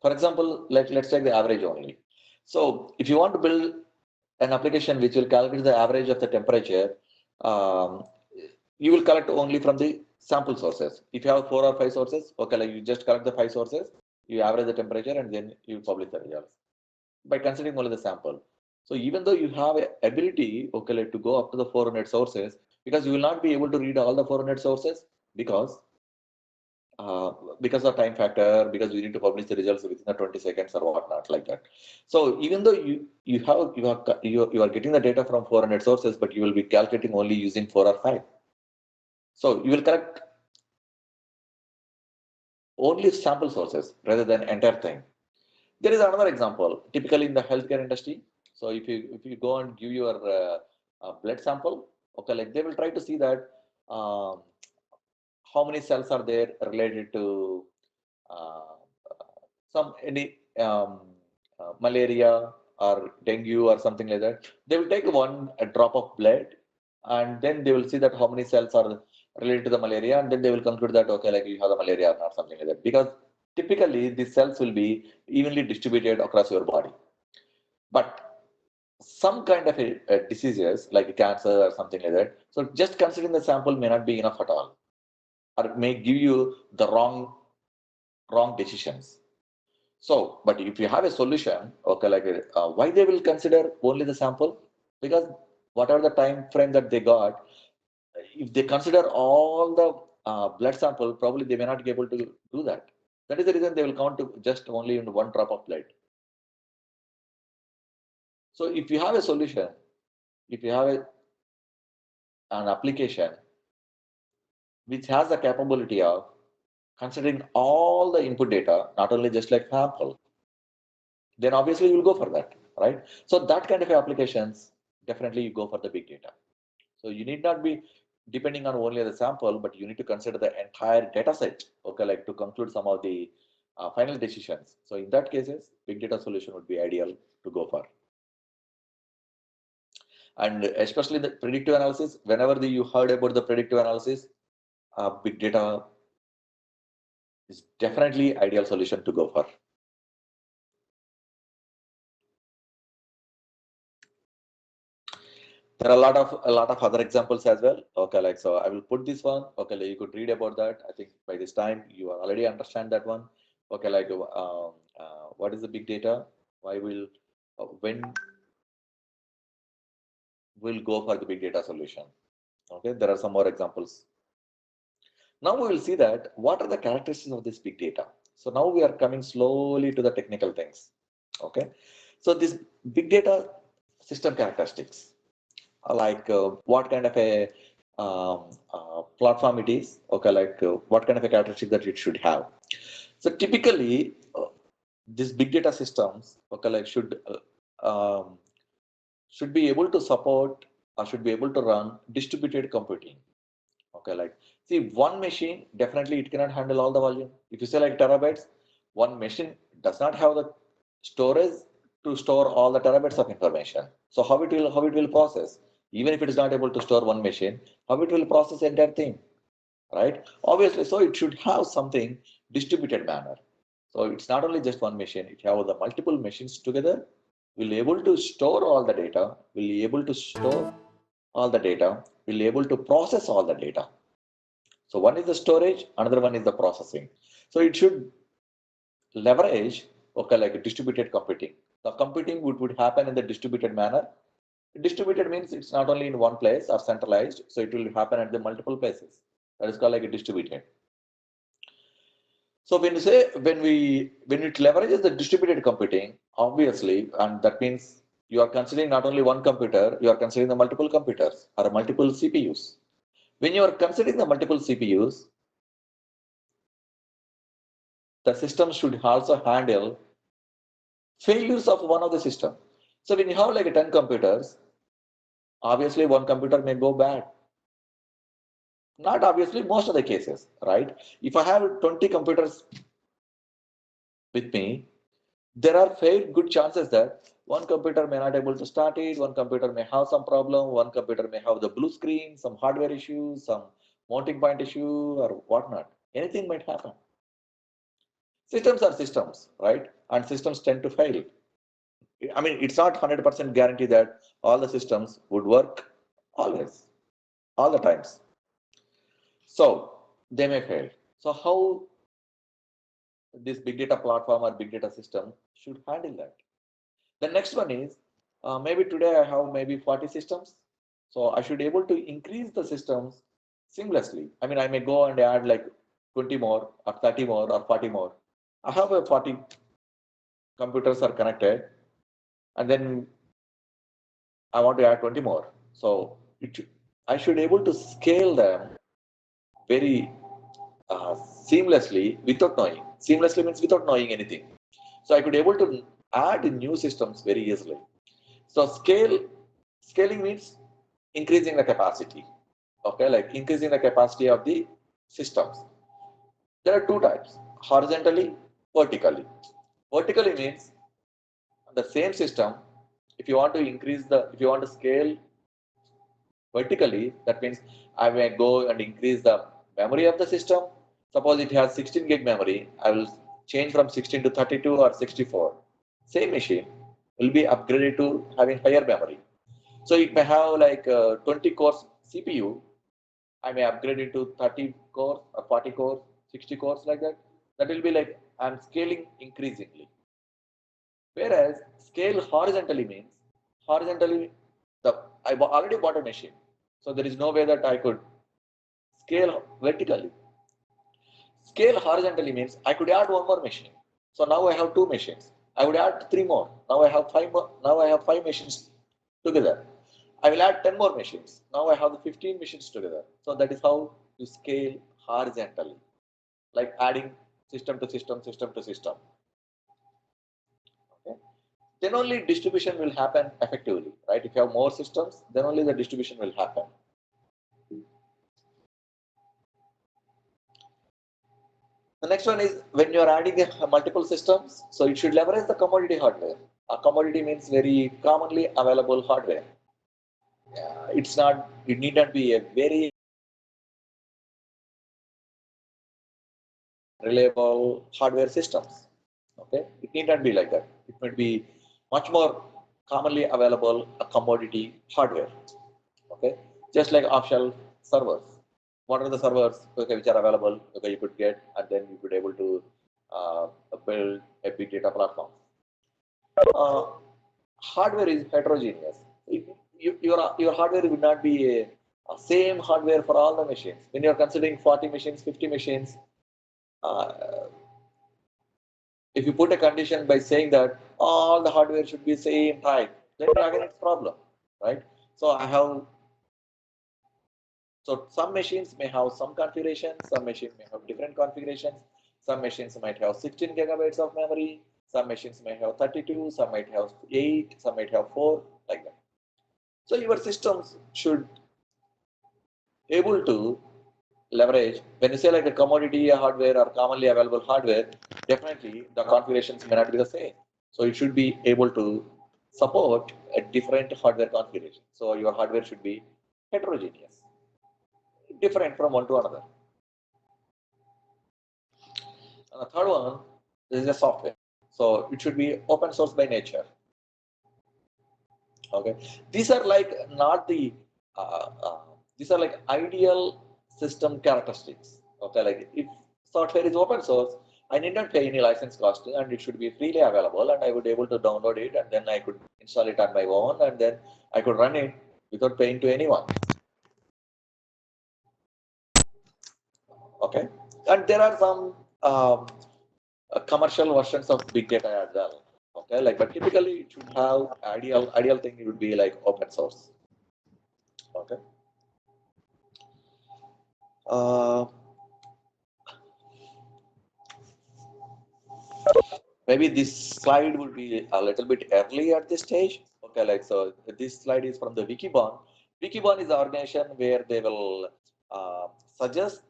For example, let's take the average only. So if you want to build an application which will calculate the average of the temperature, um, you will collect only from the sample sources. If you have 4 or 5 sources, okay, like you just collect the 5 sources, you average the temperature and then you publish the results by considering only the sample. So even though you have a ability, okay, like to go up to the 400 sources, because you will not be able to read all the 400 sources because uh, because of time factor, because we need to publish the results within the 20 seconds or whatnot like that. So even though you are getting the data from 400 sources, but you will be calculating only using 4 or 5. So you will collect only sample sources rather than entire thing. There is another example, typically in the healthcare industry. So if you go and give your blood sample, okay, like they will try to see that um, how many cells are there related to uh, some any malaria or dengue or something like that. They will take a drop of blood, and then they will see that how many cells are related to the malaria, and then they will conclude that okay, like you have the malaria or not, something like that. Because typically these cells will be evenly distributed across your body. But some kind of a diseases like cancer or something like that. So just considering the sample may not be enough at all, or may give you the wrong decisions. So, but if you have a solution, okay, like why they will consider only the sample? Because whatever the time frame that they got, if they consider all the blood sample, probably they may not be able to do that. That is the reason they will count to just only in one drop of blood. So, if you have a solution, if you have an application which has the capability of considering all the input data, not only just like sample, then obviously you will go for that, right? So that kind of applications, definitely you go for the big data. So you need not be depending on only the sample, but you need to consider the entire data set, okay, like to conclude some of the final decisions. So in that cases, big data solution would be ideal to go for. And especially the predictive analysis, whenever you heard about the predictive analysis, big data is definitely ideal solution to go for. There are a lot of other examples as well. Okay, like so I will put this one. Okay, like you could read about that. I think by this time you already understand that one. Okay, like what is the big data? Why will when we'll go for the big data solution? Okay, there are some more examples. Now we will see that what are the characteristics of this big data. So now we are coming slowly to the technical things. Okay, so this big data system characteristics. Like what kind of a platform it is, okay, like what kind of a characteristic that it should have. So typically, these big data systems, okay, like should be able to support or should be able to run distributed computing. Okay, like see one machine definitely it cannot handle all the volume. If you say like terabytes, one machine does not have the storage to store all the terabytes of information. So how it will process? Even if it is not able to store one machine, how it will process the entire thing, right? Obviously, so it should have something distributed manner. So it's not only just one machine; it have the multiple machines together. Will able to store all the data. Will be able to store all the data. Will be able to process all the data. So one is the storage, another one is the processing. So it should leverage, okay, like distributed computing. The computing would happen in the distributed manner. Distributed means it's not only in one place or centralized, so it will happen at the multiple places. That is called like a distributed. So when you say when it leverages the distributed computing, obviously, and that means you are considering not only one computer, you are considering the multiple computers or multiple CPUs. When you are considering the multiple CPUs, the system should also handle failures of one of the system. So when you have like 10 computers, obviously one computer may go bad. Not obviously, most of the cases, right? If I have 20 computers with me, there are fair good chances that one computer may not able to start it, one computer may have some problem, one computer may have the blue screen, some hardware issues, some mounting point issue or whatnot. Anything might happen. Systems are systems, right? And systems tend to fail. I mean, it's not 100% guarantee that all the systems would work always, all the times. So they may fail. So how this big data platform or big data system should handle that? The next one is maybe today I have maybe 40 systems. So I should able to increase the systems seamlessly. I mean, I may go and add like 20 more or 30 more or 40 more. I have a 40 computers are connected, and then I want to add 20 more. So I should able to scale them very seamlessly without knowing. Seamlessly means without knowing anything. So I could able to add new systems very easily. So scaling means increasing the capacity. Okay, like increasing the capacity of the systems. There are two types: horizontally, vertically. Vertically means the same system. If you want to if you want to scale vertically, that means I may go and increase the memory of the system. Suppose it has 16 gig memory, I will change from 16 to 32 or 64. Same machine will be upgraded to having higher memory. So it may have like 20 cores CPU. I may upgrade it to 30 cores or 40 cores, 60 cores like that. That will be like I'm scaling increasingly. Whereas scale horizontally means horizontally I already bought a machine. So there is no way that I could scale vertically. Scale horizontally means I could add one more machine. So now I have two machines. I would add three more. Now I have five more. Now I have five machines together. I will add 10 more machines. Now I have the 15 machines together. So that is how you scale horizontally, like adding system to system, system to system. Okay. Then only distribution will happen effectively, right? If you have more systems, then only the distribution will happen. The next one is when you are adding multiple systems, so it should leverage the commodity hardware. A commodity means very commonly available hardware. It's not, it need not be a very reliable hardware systems. Okay, it need not be like that. It might be much more commonly available a commodity hardware. Okay, just like off-shelf servers. What are the servers which are available? Okay, you could get, and then you could able to uh, build a big data platform. Uh, Hardware is heterogeneous. Your hardware would not be a same hardware for all the machines. When you're considering 40 machines, 50 machines, uh, if you put a condition by saying that all the hardware should be same type, then again it's problem, right? So some machines may have some configurations, some machines may have different configurations, some machines might have 16 gigabytes of memory, some machines may have 32, some might have 8, some might have 4, like that. So your systems should able to leverage, when you say like a commodity hardware or commonly available hardware, definitely the configurations may not be the same. So it should be able to support a different hardware configuration. So your hardware should be heterogeneous, different from one to another. And the third one, this is a software. So it should be open source by nature. Okay, these are like not the uh, uh, these are like ideal system characteristics. Okay, like if software is open source, I need not pay any license cost, and it should be freely available, and I would be able to download it, and then I could install it on my own, and then I could run it without paying to anyone. Okay, and there are some commercial versions of big data as well. Okay, like but typically it should have ideal thing. It would be like open source. Okay. Uh, Maybe this slide will be a little bit early at this stage. Okay, like so this slide is from the Wikibon. Wikibon is the organization where they will suggest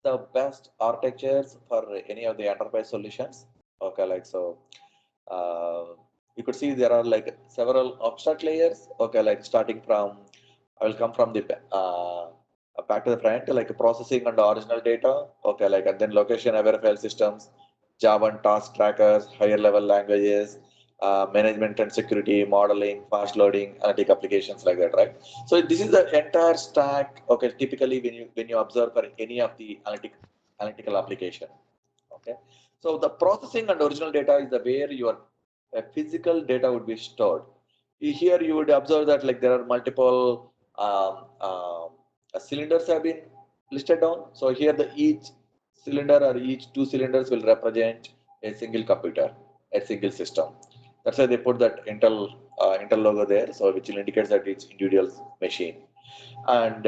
the best architectures for any of the enterprise solutions. Okay, like so uh, you could see there are like several abstract layers. Okay, like starting from I will come from the back to the front, like processing and original data. Okay, like and then location aware file systems, Java and task trackers, higher level languages, management and security, modeling, fast loading, analytic applications like that, right? So this is the entire stack. Okay, typically when you observe for any of the analytical application. Okay, so the processing and original data is the where your physical data would be stored. Here you would observe that like there are multiple cylinders have been listed down. So here the each cylinder or each two cylinders will represent a single computer, a single system. That's why they put that Intel logo there, so which will indicate that it's individual machine. And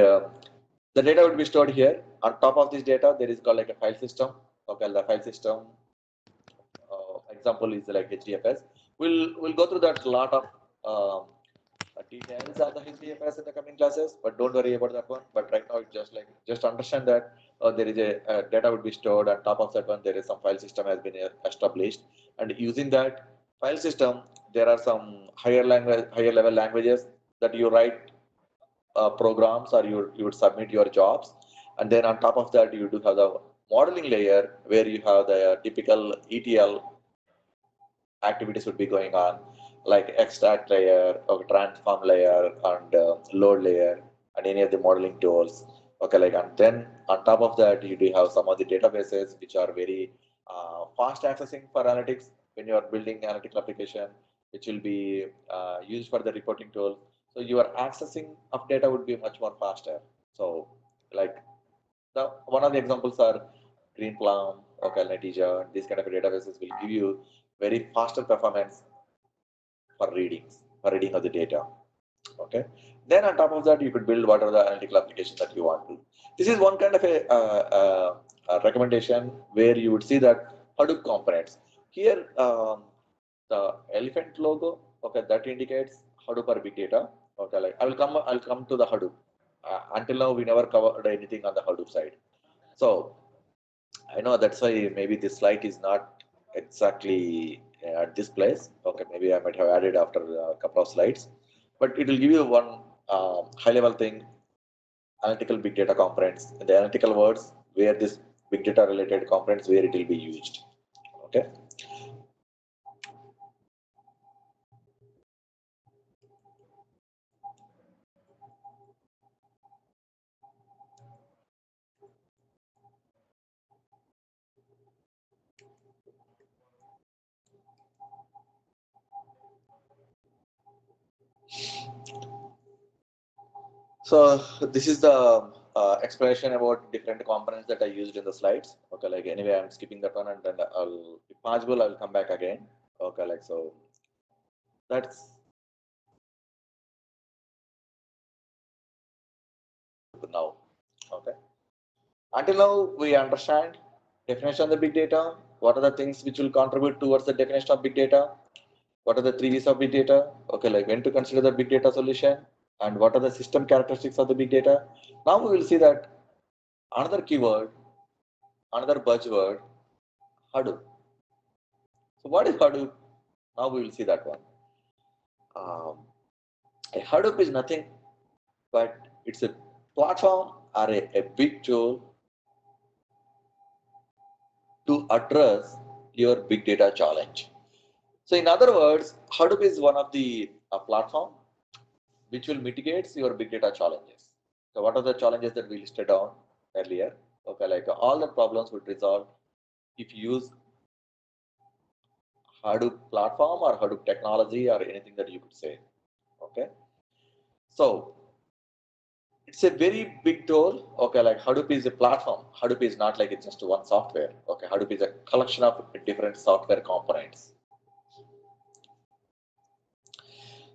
The data would be stored here. On top of this data, there is called like a file system. Okay, the file system example is like HDFS. We'll go through that lot of details of the HDFS in the coming classes, but don't worry about that one. But right now, it's just understand that there is a data would be stored. On top of that one, there is some file system has been established, and using that file system, there are some higher level languages that you write programs or you would submit your jobs, and then on top of that, you do have the modeling layer where you have the typical ETL activities would be going on, like extract layer or transform layer and load layer and any of the modeling tools. Okay, like, and then on top of that, you do have some of the databases which are very fast accessing for analytics when you are building analytical application, which will be used for the reporting tool. So your accessing of data would be much more faster. So like the one of the examples are Greenplum, okay, Netija, these kind of databases will give you very faster performance for reading of the data. Okay. Then on top of that, you could build whatever the analytical application that you want to. This is one kind of a recommendation where you would see that Hadoop components. Here, the elephant logo, okay, that indicates Hadoop or big data. Okay, like I'll come to the Hadoop. Until now, we never covered anything on the Hadoop side. So I know that's why maybe this slide is not exactly at this place. Okay, maybe I might have added after a couple of slides, but it will give you one high level thing, analytical big data components, the analytical words where this big data related components where it will be used. Okay. So this is the explanation about different components that I used in the slides. Okay, like anyway, I'm skipping that one and then I'll, if possible, I'll come back again. Okay, like so that's now. Okay. Until now, we understand definition of the big data. What are the things which will contribute towards the definition of big data? What are the three V's of big data? Okay, like when to consider the big data solution and what are the system characteristics of the big data? Now we will see that another keyword, another buzzword, Hadoop. So what is Hadoop? Now we will see that one. A Hadoop is nothing but it's a platform or a big tool to address your big data challenge. So in other words, Hadoop is one of the platform which will mitigate your big data challenges. So what are the challenges that we listed down earlier? Okay, like all the problems would resolve if you use Hadoop platform or Hadoop technology or anything that you could say. Okay, so it's a very big tool. Okay, like Hadoop is a platform. Hadoop is not like it's just one software. Okay, Hadoop is a collection of different software components.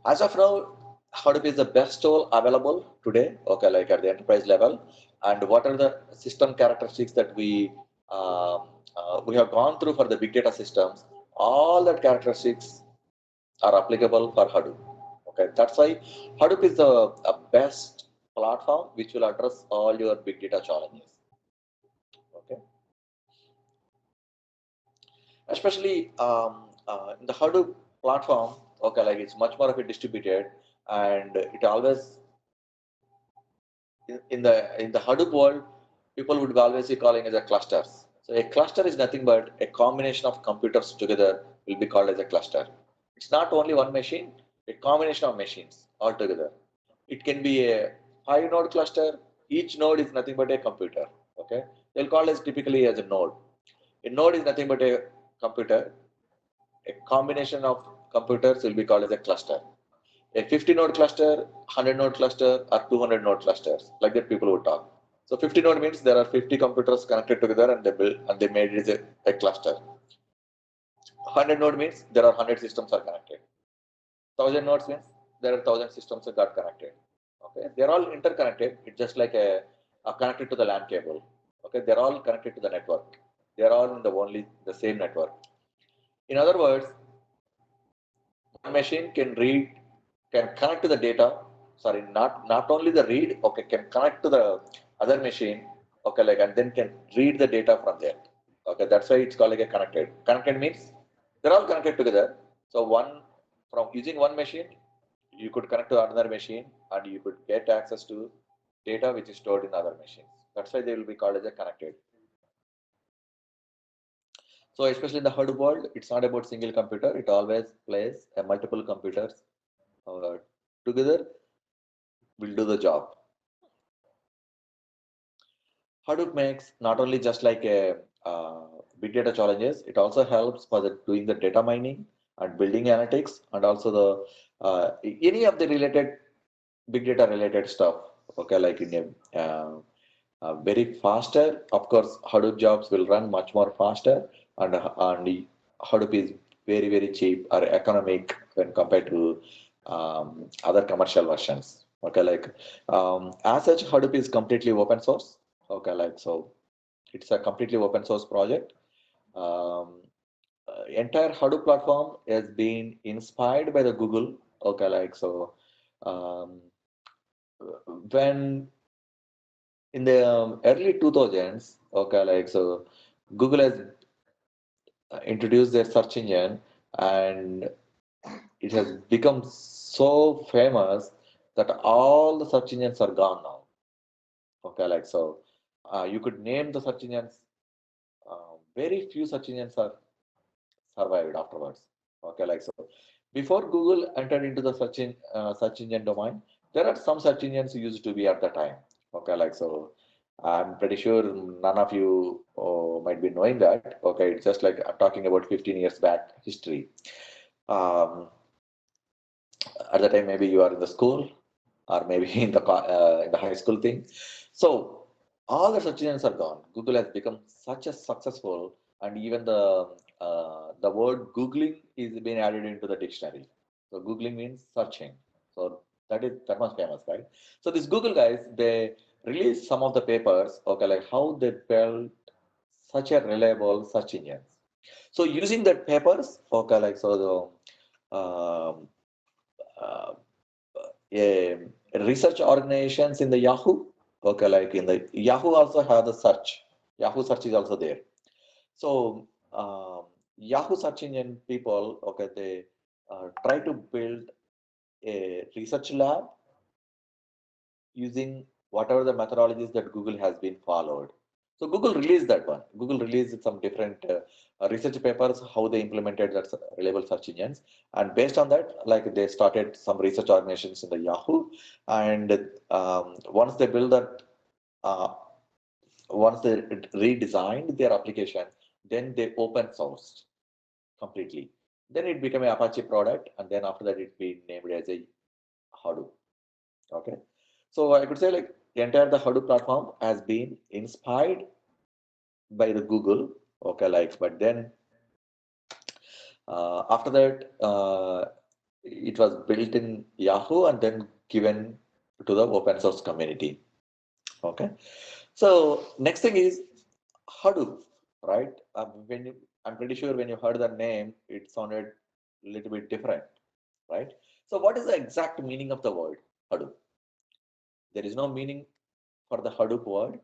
As of now, Hadoop is the best tool available today, okay, like at the enterprise level. And what are the system characteristics that we have gone through for the big data systems? All that characteristics are applicable for Hadoop. Okay, that's why Hadoop is the best platform which will address all your big data challenges. Okay, especially in the Hadoop platform, okay, like it's much more of a distributed, and it always in the Hadoop world, people would always be calling as a clusters. So a cluster is nothing but a combination of computers together will be called as a cluster. It's not only one machine, a combination of machines all together. It can be a 5 node cluster. Each node is nothing but a computer. Okay, they'll call it typically as a node. A node is nothing but a computer. A combination of computers will be called as a cluster. A 50 node cluster, 100 node cluster, or 200 node clusters. Like that, people would talk. So 50 node means there are 50 computers connected together and they made it as a cluster. 100 node means there are 100 systems are connected. 1000 nodes means there are 1000 systems that got connected. Okay, they're all interconnected. It's just like a are connected to the LAN cable. Okay, they're all connected to the network. They're all in the same network. In other words, one machine can connect to the data. Sorry, not only the read. Okay, can connect to the other machine. Okay, like and then can read the data from there. Okay, that's why it's called like a connected. Connected means they're all connected together. So from using one machine, you could connect to another machine and you could get access to data which is stored in other machines. That's why they will be called as a connected. So especially in the Hadoop world, it's not about single computer. It always plays a multiple computers together will do the job. Hadoop makes not only just like a big data challenges, it also helps for doing the data mining and building analytics and also the any of the related big data related stuff. Okay, like in very faster. Of course, Hadoop jobs will run much more faster, and Hadoop is very cheap or economic when compared to other commercial versions. Okay, like as such, Hadoop is completely open source. Okay, like so, it's a completely open source project. Entire Hadoop platform has been inspired by the Google. Okay, like so, um, when in the early 2000s, okay, like so, Google has introduced their search engine, and it has become so famous that all the search engines are gone now. Okay, like so, you could name the search engines. Very few search engines are survived afterwards. Okay, like so, before Google entered into the search engine domain, there are some search engines used to be at the time. Okay, like so, I'm pretty sure none of you might be knowing that. Okay, it's just like I'm talking about 15 years back history. Um, at the time, maybe you are in the school or maybe in the high school thing. So all the search engines are gone. Google has become such a successful, and even the word googling is being added into the dictionary. So googling means searching. So that much famous, right? So these Google guys, they released some of the papers. Okay, like how they built such a reliable search engines. So using that papers, okay, like so um, uh, research organizations in the Yahoo. Okay, like in the Yahoo also have the search. Yahoo search is also there. So Yahoo search engine people, okay, they try to build a research lab using whatever the methodologies that Google has been followed. So Google released that one. Google released some different research papers, how they implemented that reliable search engines. And based on that, like they started some research organizations in the Yahoo. And once they build that, uh, once they redesigned their application, then they open sourced completely. Then it became an Apache product. And then after that, it been named as a Hadoop. Okay. So I could say like the entire the Hadoop platform has been inspired by the Google. Okay, like but then after that it was built in Yahoo and then given to the open source community. Okay. So next thing is Hadoop, right? I'm pretty sure when you heard the name, it sounded a little bit different, right? So what is the exact meaning of the word Hadoop? There is no meaning for the Hadoop word.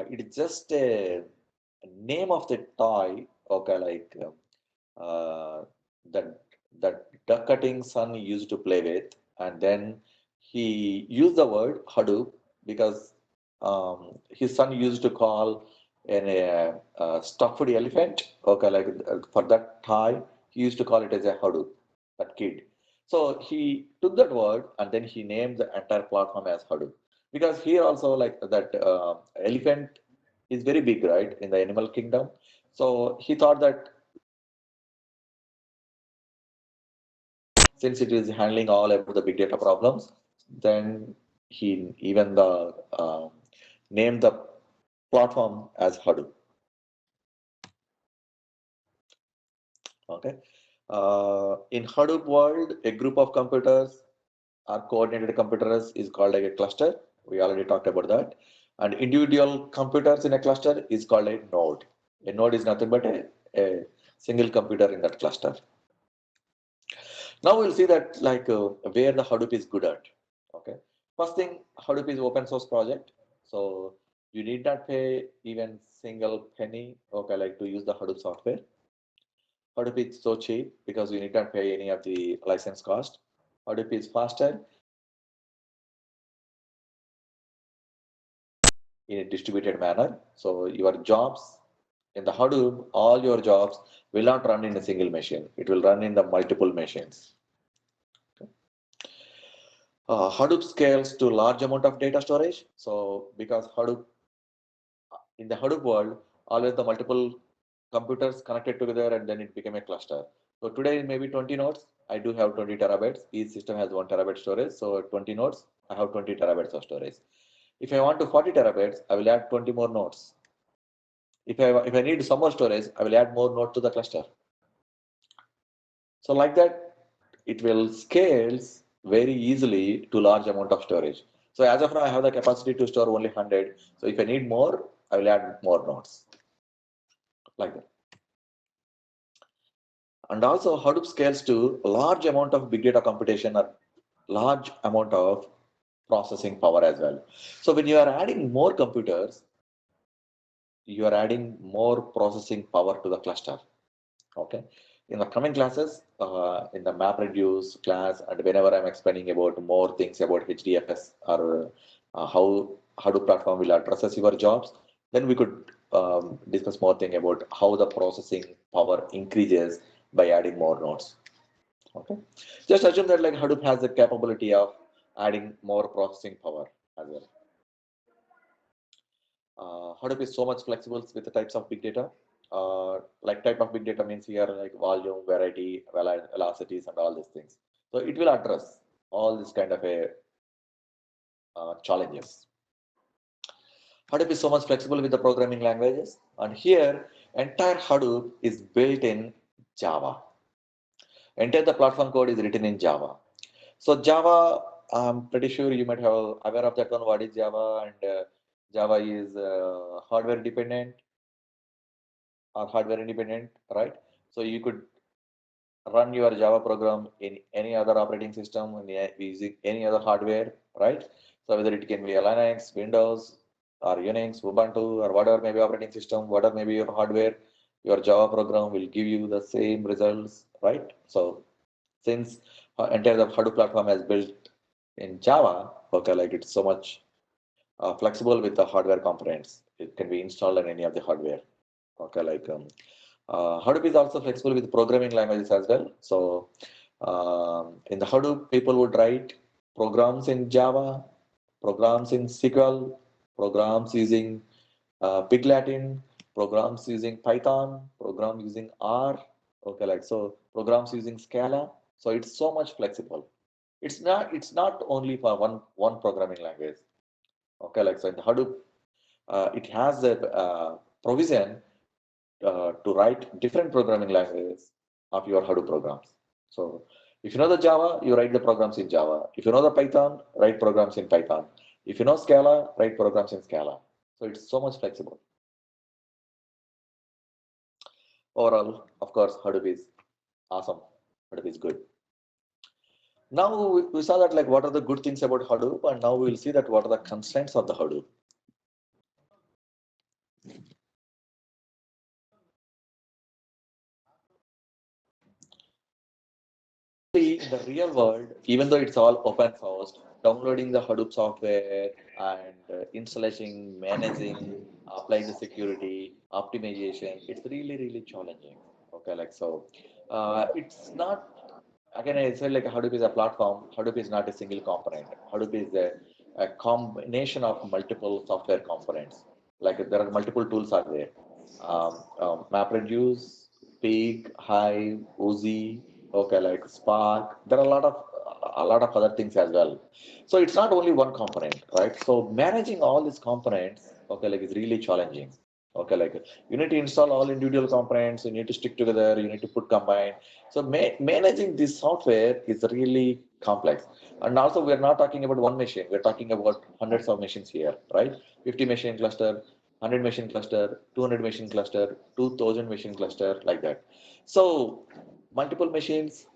It is just a name of the toy, okay, like that that duck cutting son used to play with, and then he used the word Hadoop because his son used to call a stuffed elephant, okay, like for that toy, he used to call it as a Hadoop, that kid. So he took that word and then he named the entire platform as Hadoop because here also like that elephant is very big, right, in the animal kingdom. So he thought that since it is handling all about the big data problems, then he even the named the platform as Hadoop. Okay. In Hadoop world, a group of computers or coordinated computers is called like a cluster. We already talked about that. And individual computers in a cluster is called a node. A node is nothing but a single computer in that cluster. Now we'll see that where the Hadoop is good at. Okay. First thing, Hadoop is open source project. So you need not pay even single penny, okay, like to use the Hadoop software. Hadoop is so cheap because you need not pay any of the license cost. Hadoop is faster in a distributed manner. So your jobs in the Hadoop, all your jobs will not run in a single machine. It will run in the multiple machines. Hadoop scales to large amount of data storage. So because Hadoop, in the Hadoop world, always the multiple computers connected together and then it became a cluster. So today maybe 20 nodes. I do have 20 terabytes. Each system has 1 terabyte storage. So 20 nodes, I have 20 terabytes of storage. If I want to 40 terabytes, I will add 20 more nodes. If I need some more storage, I will add more nodes to the cluster. So like that, it will scales very easily to large amount of storage. So as of now, I have the capacity to store only 100. So if I need more, I will add more nodes like that. And also Hadoop scales to a large amount of big data computation or large amount of processing power as well. So when you are adding more computers, you are adding more processing power to the cluster. Okay. In the coming classes, in the MapReduce class, and whenever I'm explaining about more things about HDFS or how Hadoop platform will address your jobs, then we could discuss more thing about how the processing power increases by adding more nodes. Okay. Just assume that like Hadoop has the capability of adding more processing power as well. Hadoop is so much flexible with the types of big data. Like type of big data means here like volume, variety, velocities, and all these things. So it will address all this kind of a challenges. Hadoop is so much flexible with the programming languages, and here entire Hadoop is built in Java. Entire the platform code is written in Java. So Java, I'm pretty sure you might have aware of that one. What is Java? And Java is hardware dependent or hardware independent, right? So you could run your Java program in any other operating system using any other hardware, right? So whether it can be a Linux, Windows, or Unix, Ubuntu, or whatever may be operating system, whatever may be your hardware, your Java program will give you the same results, right? So since entire the Hadoop platform has built in Java, okay, like it's so much flexible with the hardware components. It can be installed on any of the hardware. Okay, like Hadoop is also flexible with programming languages as well. So in the Hadoop, people would write programs in Java, programs in SQL, programs using Big Latin, programs using Python, programs using R. Okay, like so programs using Scala. So it's so much flexible. It's not only for one programming language. Okay, like so in the Hadoop, it has a provision to write different programming languages of your Hadoop programs. So if you know the Java, you write the programs in Java. If you know the Python, write programs in Python. If you know Scala, write programs in Scala. So it's so much flexible. Overall, of course, Hadoop is awesome. Hadoop is good. Now we saw that like what are the good things about Hadoop, and now we will see that what are the constraints of the Hadoop. In the real world, even though it's all open source, downloading the Hadoop software and installing, managing, applying the security, optimization, it's really, really challenging. Okay, like so, it's not, again, I said like Hadoop is a platform. Hadoop is not a single component. Hadoop is a combination of multiple software components. Like there are multiple tools are there. MapReduce, Pig, Hive, Uzi, okay, like Spark. There are a lot of other things as well. So it's not only one component, right? So managing all these components, okay, like is really challenging. Okay, like you need to install all individual components, you need to stick together, you need to put combine. So managing this software is really complex. And also we're not talking about one machine, we're talking about hundreds of machines here, right? 50 machine cluster, 100 machine cluster, 200 machine cluster, 2000 machine cluster, like that. So multiple machines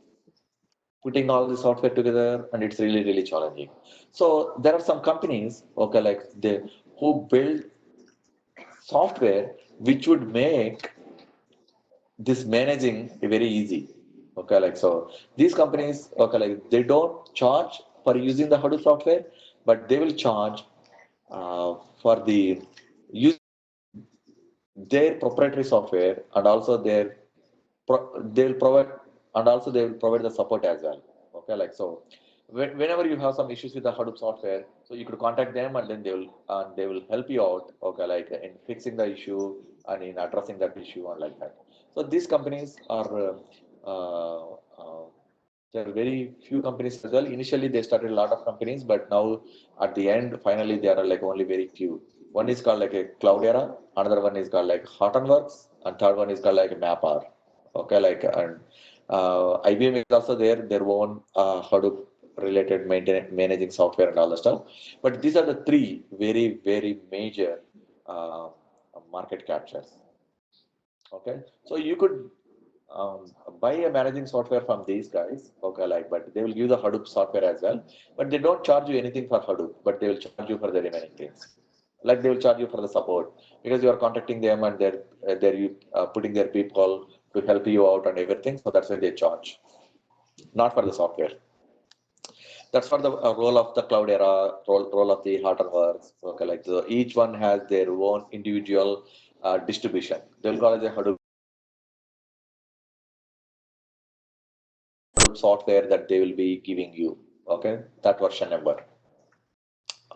putting all the software together, and it's really, really challenging. So there are some companies, okay, like they who build software which would make this managing very easy. Okay, like so these companies, okay, like they don't charge for using the Hadoop software, but they will charge for the use their proprietary software, and also they'll provide, and also they will provide the support as well. Okay, like so whenever you have some issues with the Hadoop software, so you could contact them, and then they will help you out, okay, like in fixing the issue and in addressing that issue and like that. So these companies are there are very few companies as well. Initially they started a lot of companies, but now at the end finally there are like only very few. One is called like a Cloudera, another one is called like Hortonworks, and third one is called like Mapr. Okay, like and IBM is also there, their own Hadoop related managing software and all the stuff. But these are the three very, very major uh, market captures. Okay, so you could buy a managing software from these guys. Okay, like but they will give the Hadoop software as well, but they don't charge you anything for Hadoop, but they will charge you for the remaining things. Like they will charge you for the support because you are contacting them, and they're you putting their people to help you out and everything. So that's why they charge, not for the software. That's for the role of the Cloudera, role of the Hortonworks. Okay, like so each one has their own individual distribution. They'll call it a Hadoop software that they will be giving you. Okay, that version number.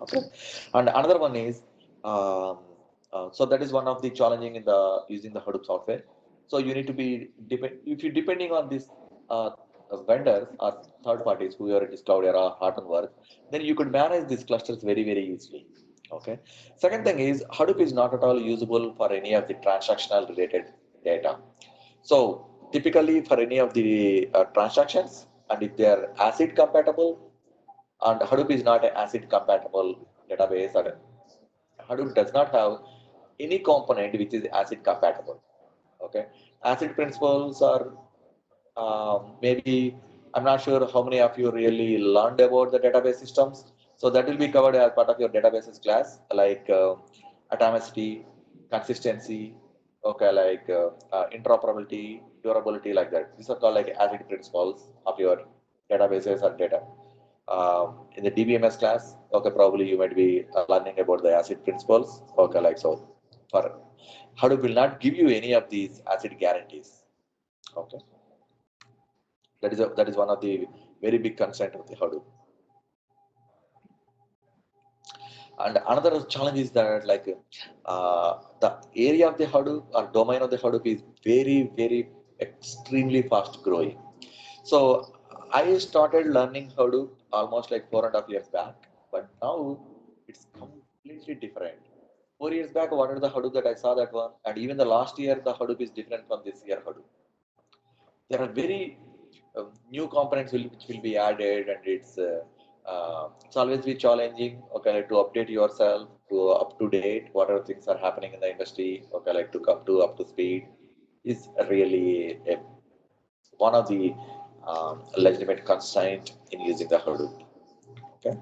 Okay, and another one is um, so that is one of the challenging in the using the Hadoop software. So you need to be if you're depending on these uh, vendors or third parties, whoever it is, Cloudera, Hortonworks, then you could manage these clusters very, very easily. Okay. Second thing is Hadoop is not at all usable for any of the transactional related data. So typically for any of the transactions, and if they are ACID compatible, and Hadoop is not an ACID compatible database, or Hadoop does not have any component which is ACID compatible. Okay, ACID principles are maybe I'm not sure how many of you really learned about the database systems. So that will be covered as part of your databases class, like atomicity, consistency, okay, like interoperability, durability, like that. These are called like ACID principles of your databases and data. In the DBMS class, okay, probably you might be learning about the ACID principles. Okay, like so. For Hadoop will not give you any of these ACID guarantees. Okay, that is one of the very big concern of the Hadoop. And another challenge is that like the area of the Hadoop or domain of the Hadoop is very, very extremely fast growing. So I started learning Hadoop almost like 4.5 years back, but now it's completely different. 4 years back, what are the Hadoop that I saw that one, and even the last year, the Hadoop is different from this year Hadoop. There are very new components which will be added, and it's always be challenging. Okay, like to update yourself to up to date. What are things are happening in the industry? Okay, like to come to up to speed is really one of the legitimate constraint in using the Hadoop. Okay.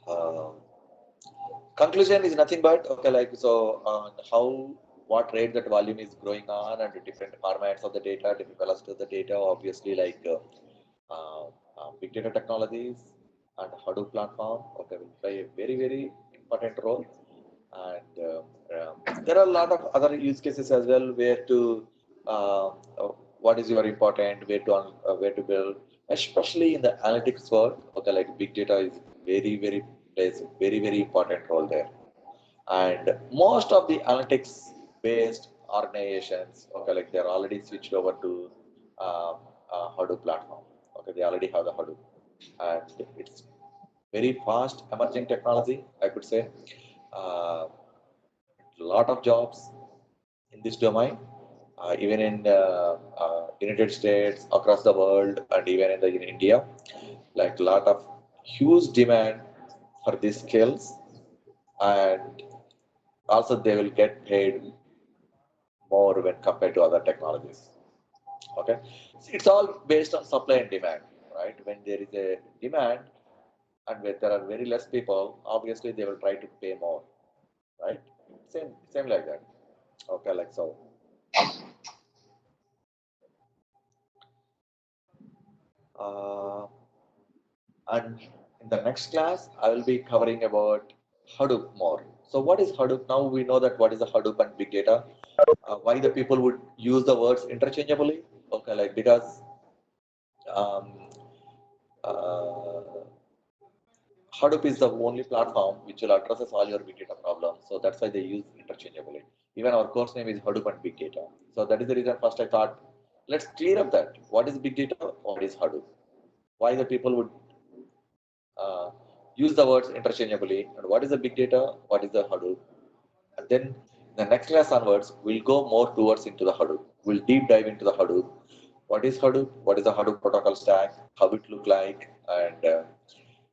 Um, Conclusion is nothing but okay, like so how what rate that volume is growing on, and the different formats of the data, different velocity of the data, obviously like big data technologies and Hadoop platform, okay, will play a very, very important role. And there are a lot of other use cases as well where to uh, uh, what is your important where to build, especially in the analytics world. Okay, like big data is very, very plays a very, very important role there. And most of the analytics based organizations, okay, like they're already switched over to um, Hadoop platform. Okay, they already have the Hadoop, and it's very fast emerging technology, I could say. A lot of jobs in this domain, even in United States, across the world, and even in India. Like a lot of huge demand for these skills, and also they will get paid more when compared to other technologies. Okay, so it's all based on supply and demand, right? When there is a demand and where there are very less people, obviously they will try to pay more, right? Same like that. Okay, like so. Uh, and in the next class, I will be covering about Hadoop more. So what is Hadoop? Now we know that what is the Hadoop and big data. Why the people would use the words interchangeably? Okay, like because um, uh, Hadoop is the only platform which will addresses all your big data problems. So that's why they use interchangeably. Even our course name is Hadoop and Big Data. So that is the reason first I thought, let's clear up that. What is big data? What is Hadoop? Why the people would uh, use the words interchangeably? And what is the big data? What is the Hadoop? And then the next class onwards, we'll go more towards into the Hadoop. We'll deep dive into the Hadoop. What is Hadoop? What is the Hadoop protocol stack? How it look like? And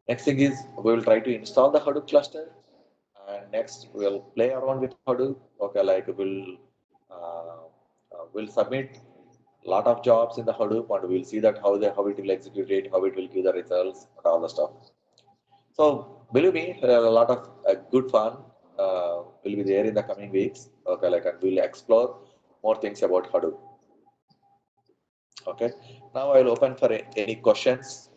next thing is we will try to install the Hadoop cluster, and next we'll play around with Hadoop. Okay, like we'll submit a lot of jobs in the Hadoop, and we'll see that how it will execute it, how it will give the results, and all the stuff. So believe me, a lot of good fun will be there in the coming weeks. Okay, like and we'll explore more things about Hadoop. Okay, now I'll open for any questions.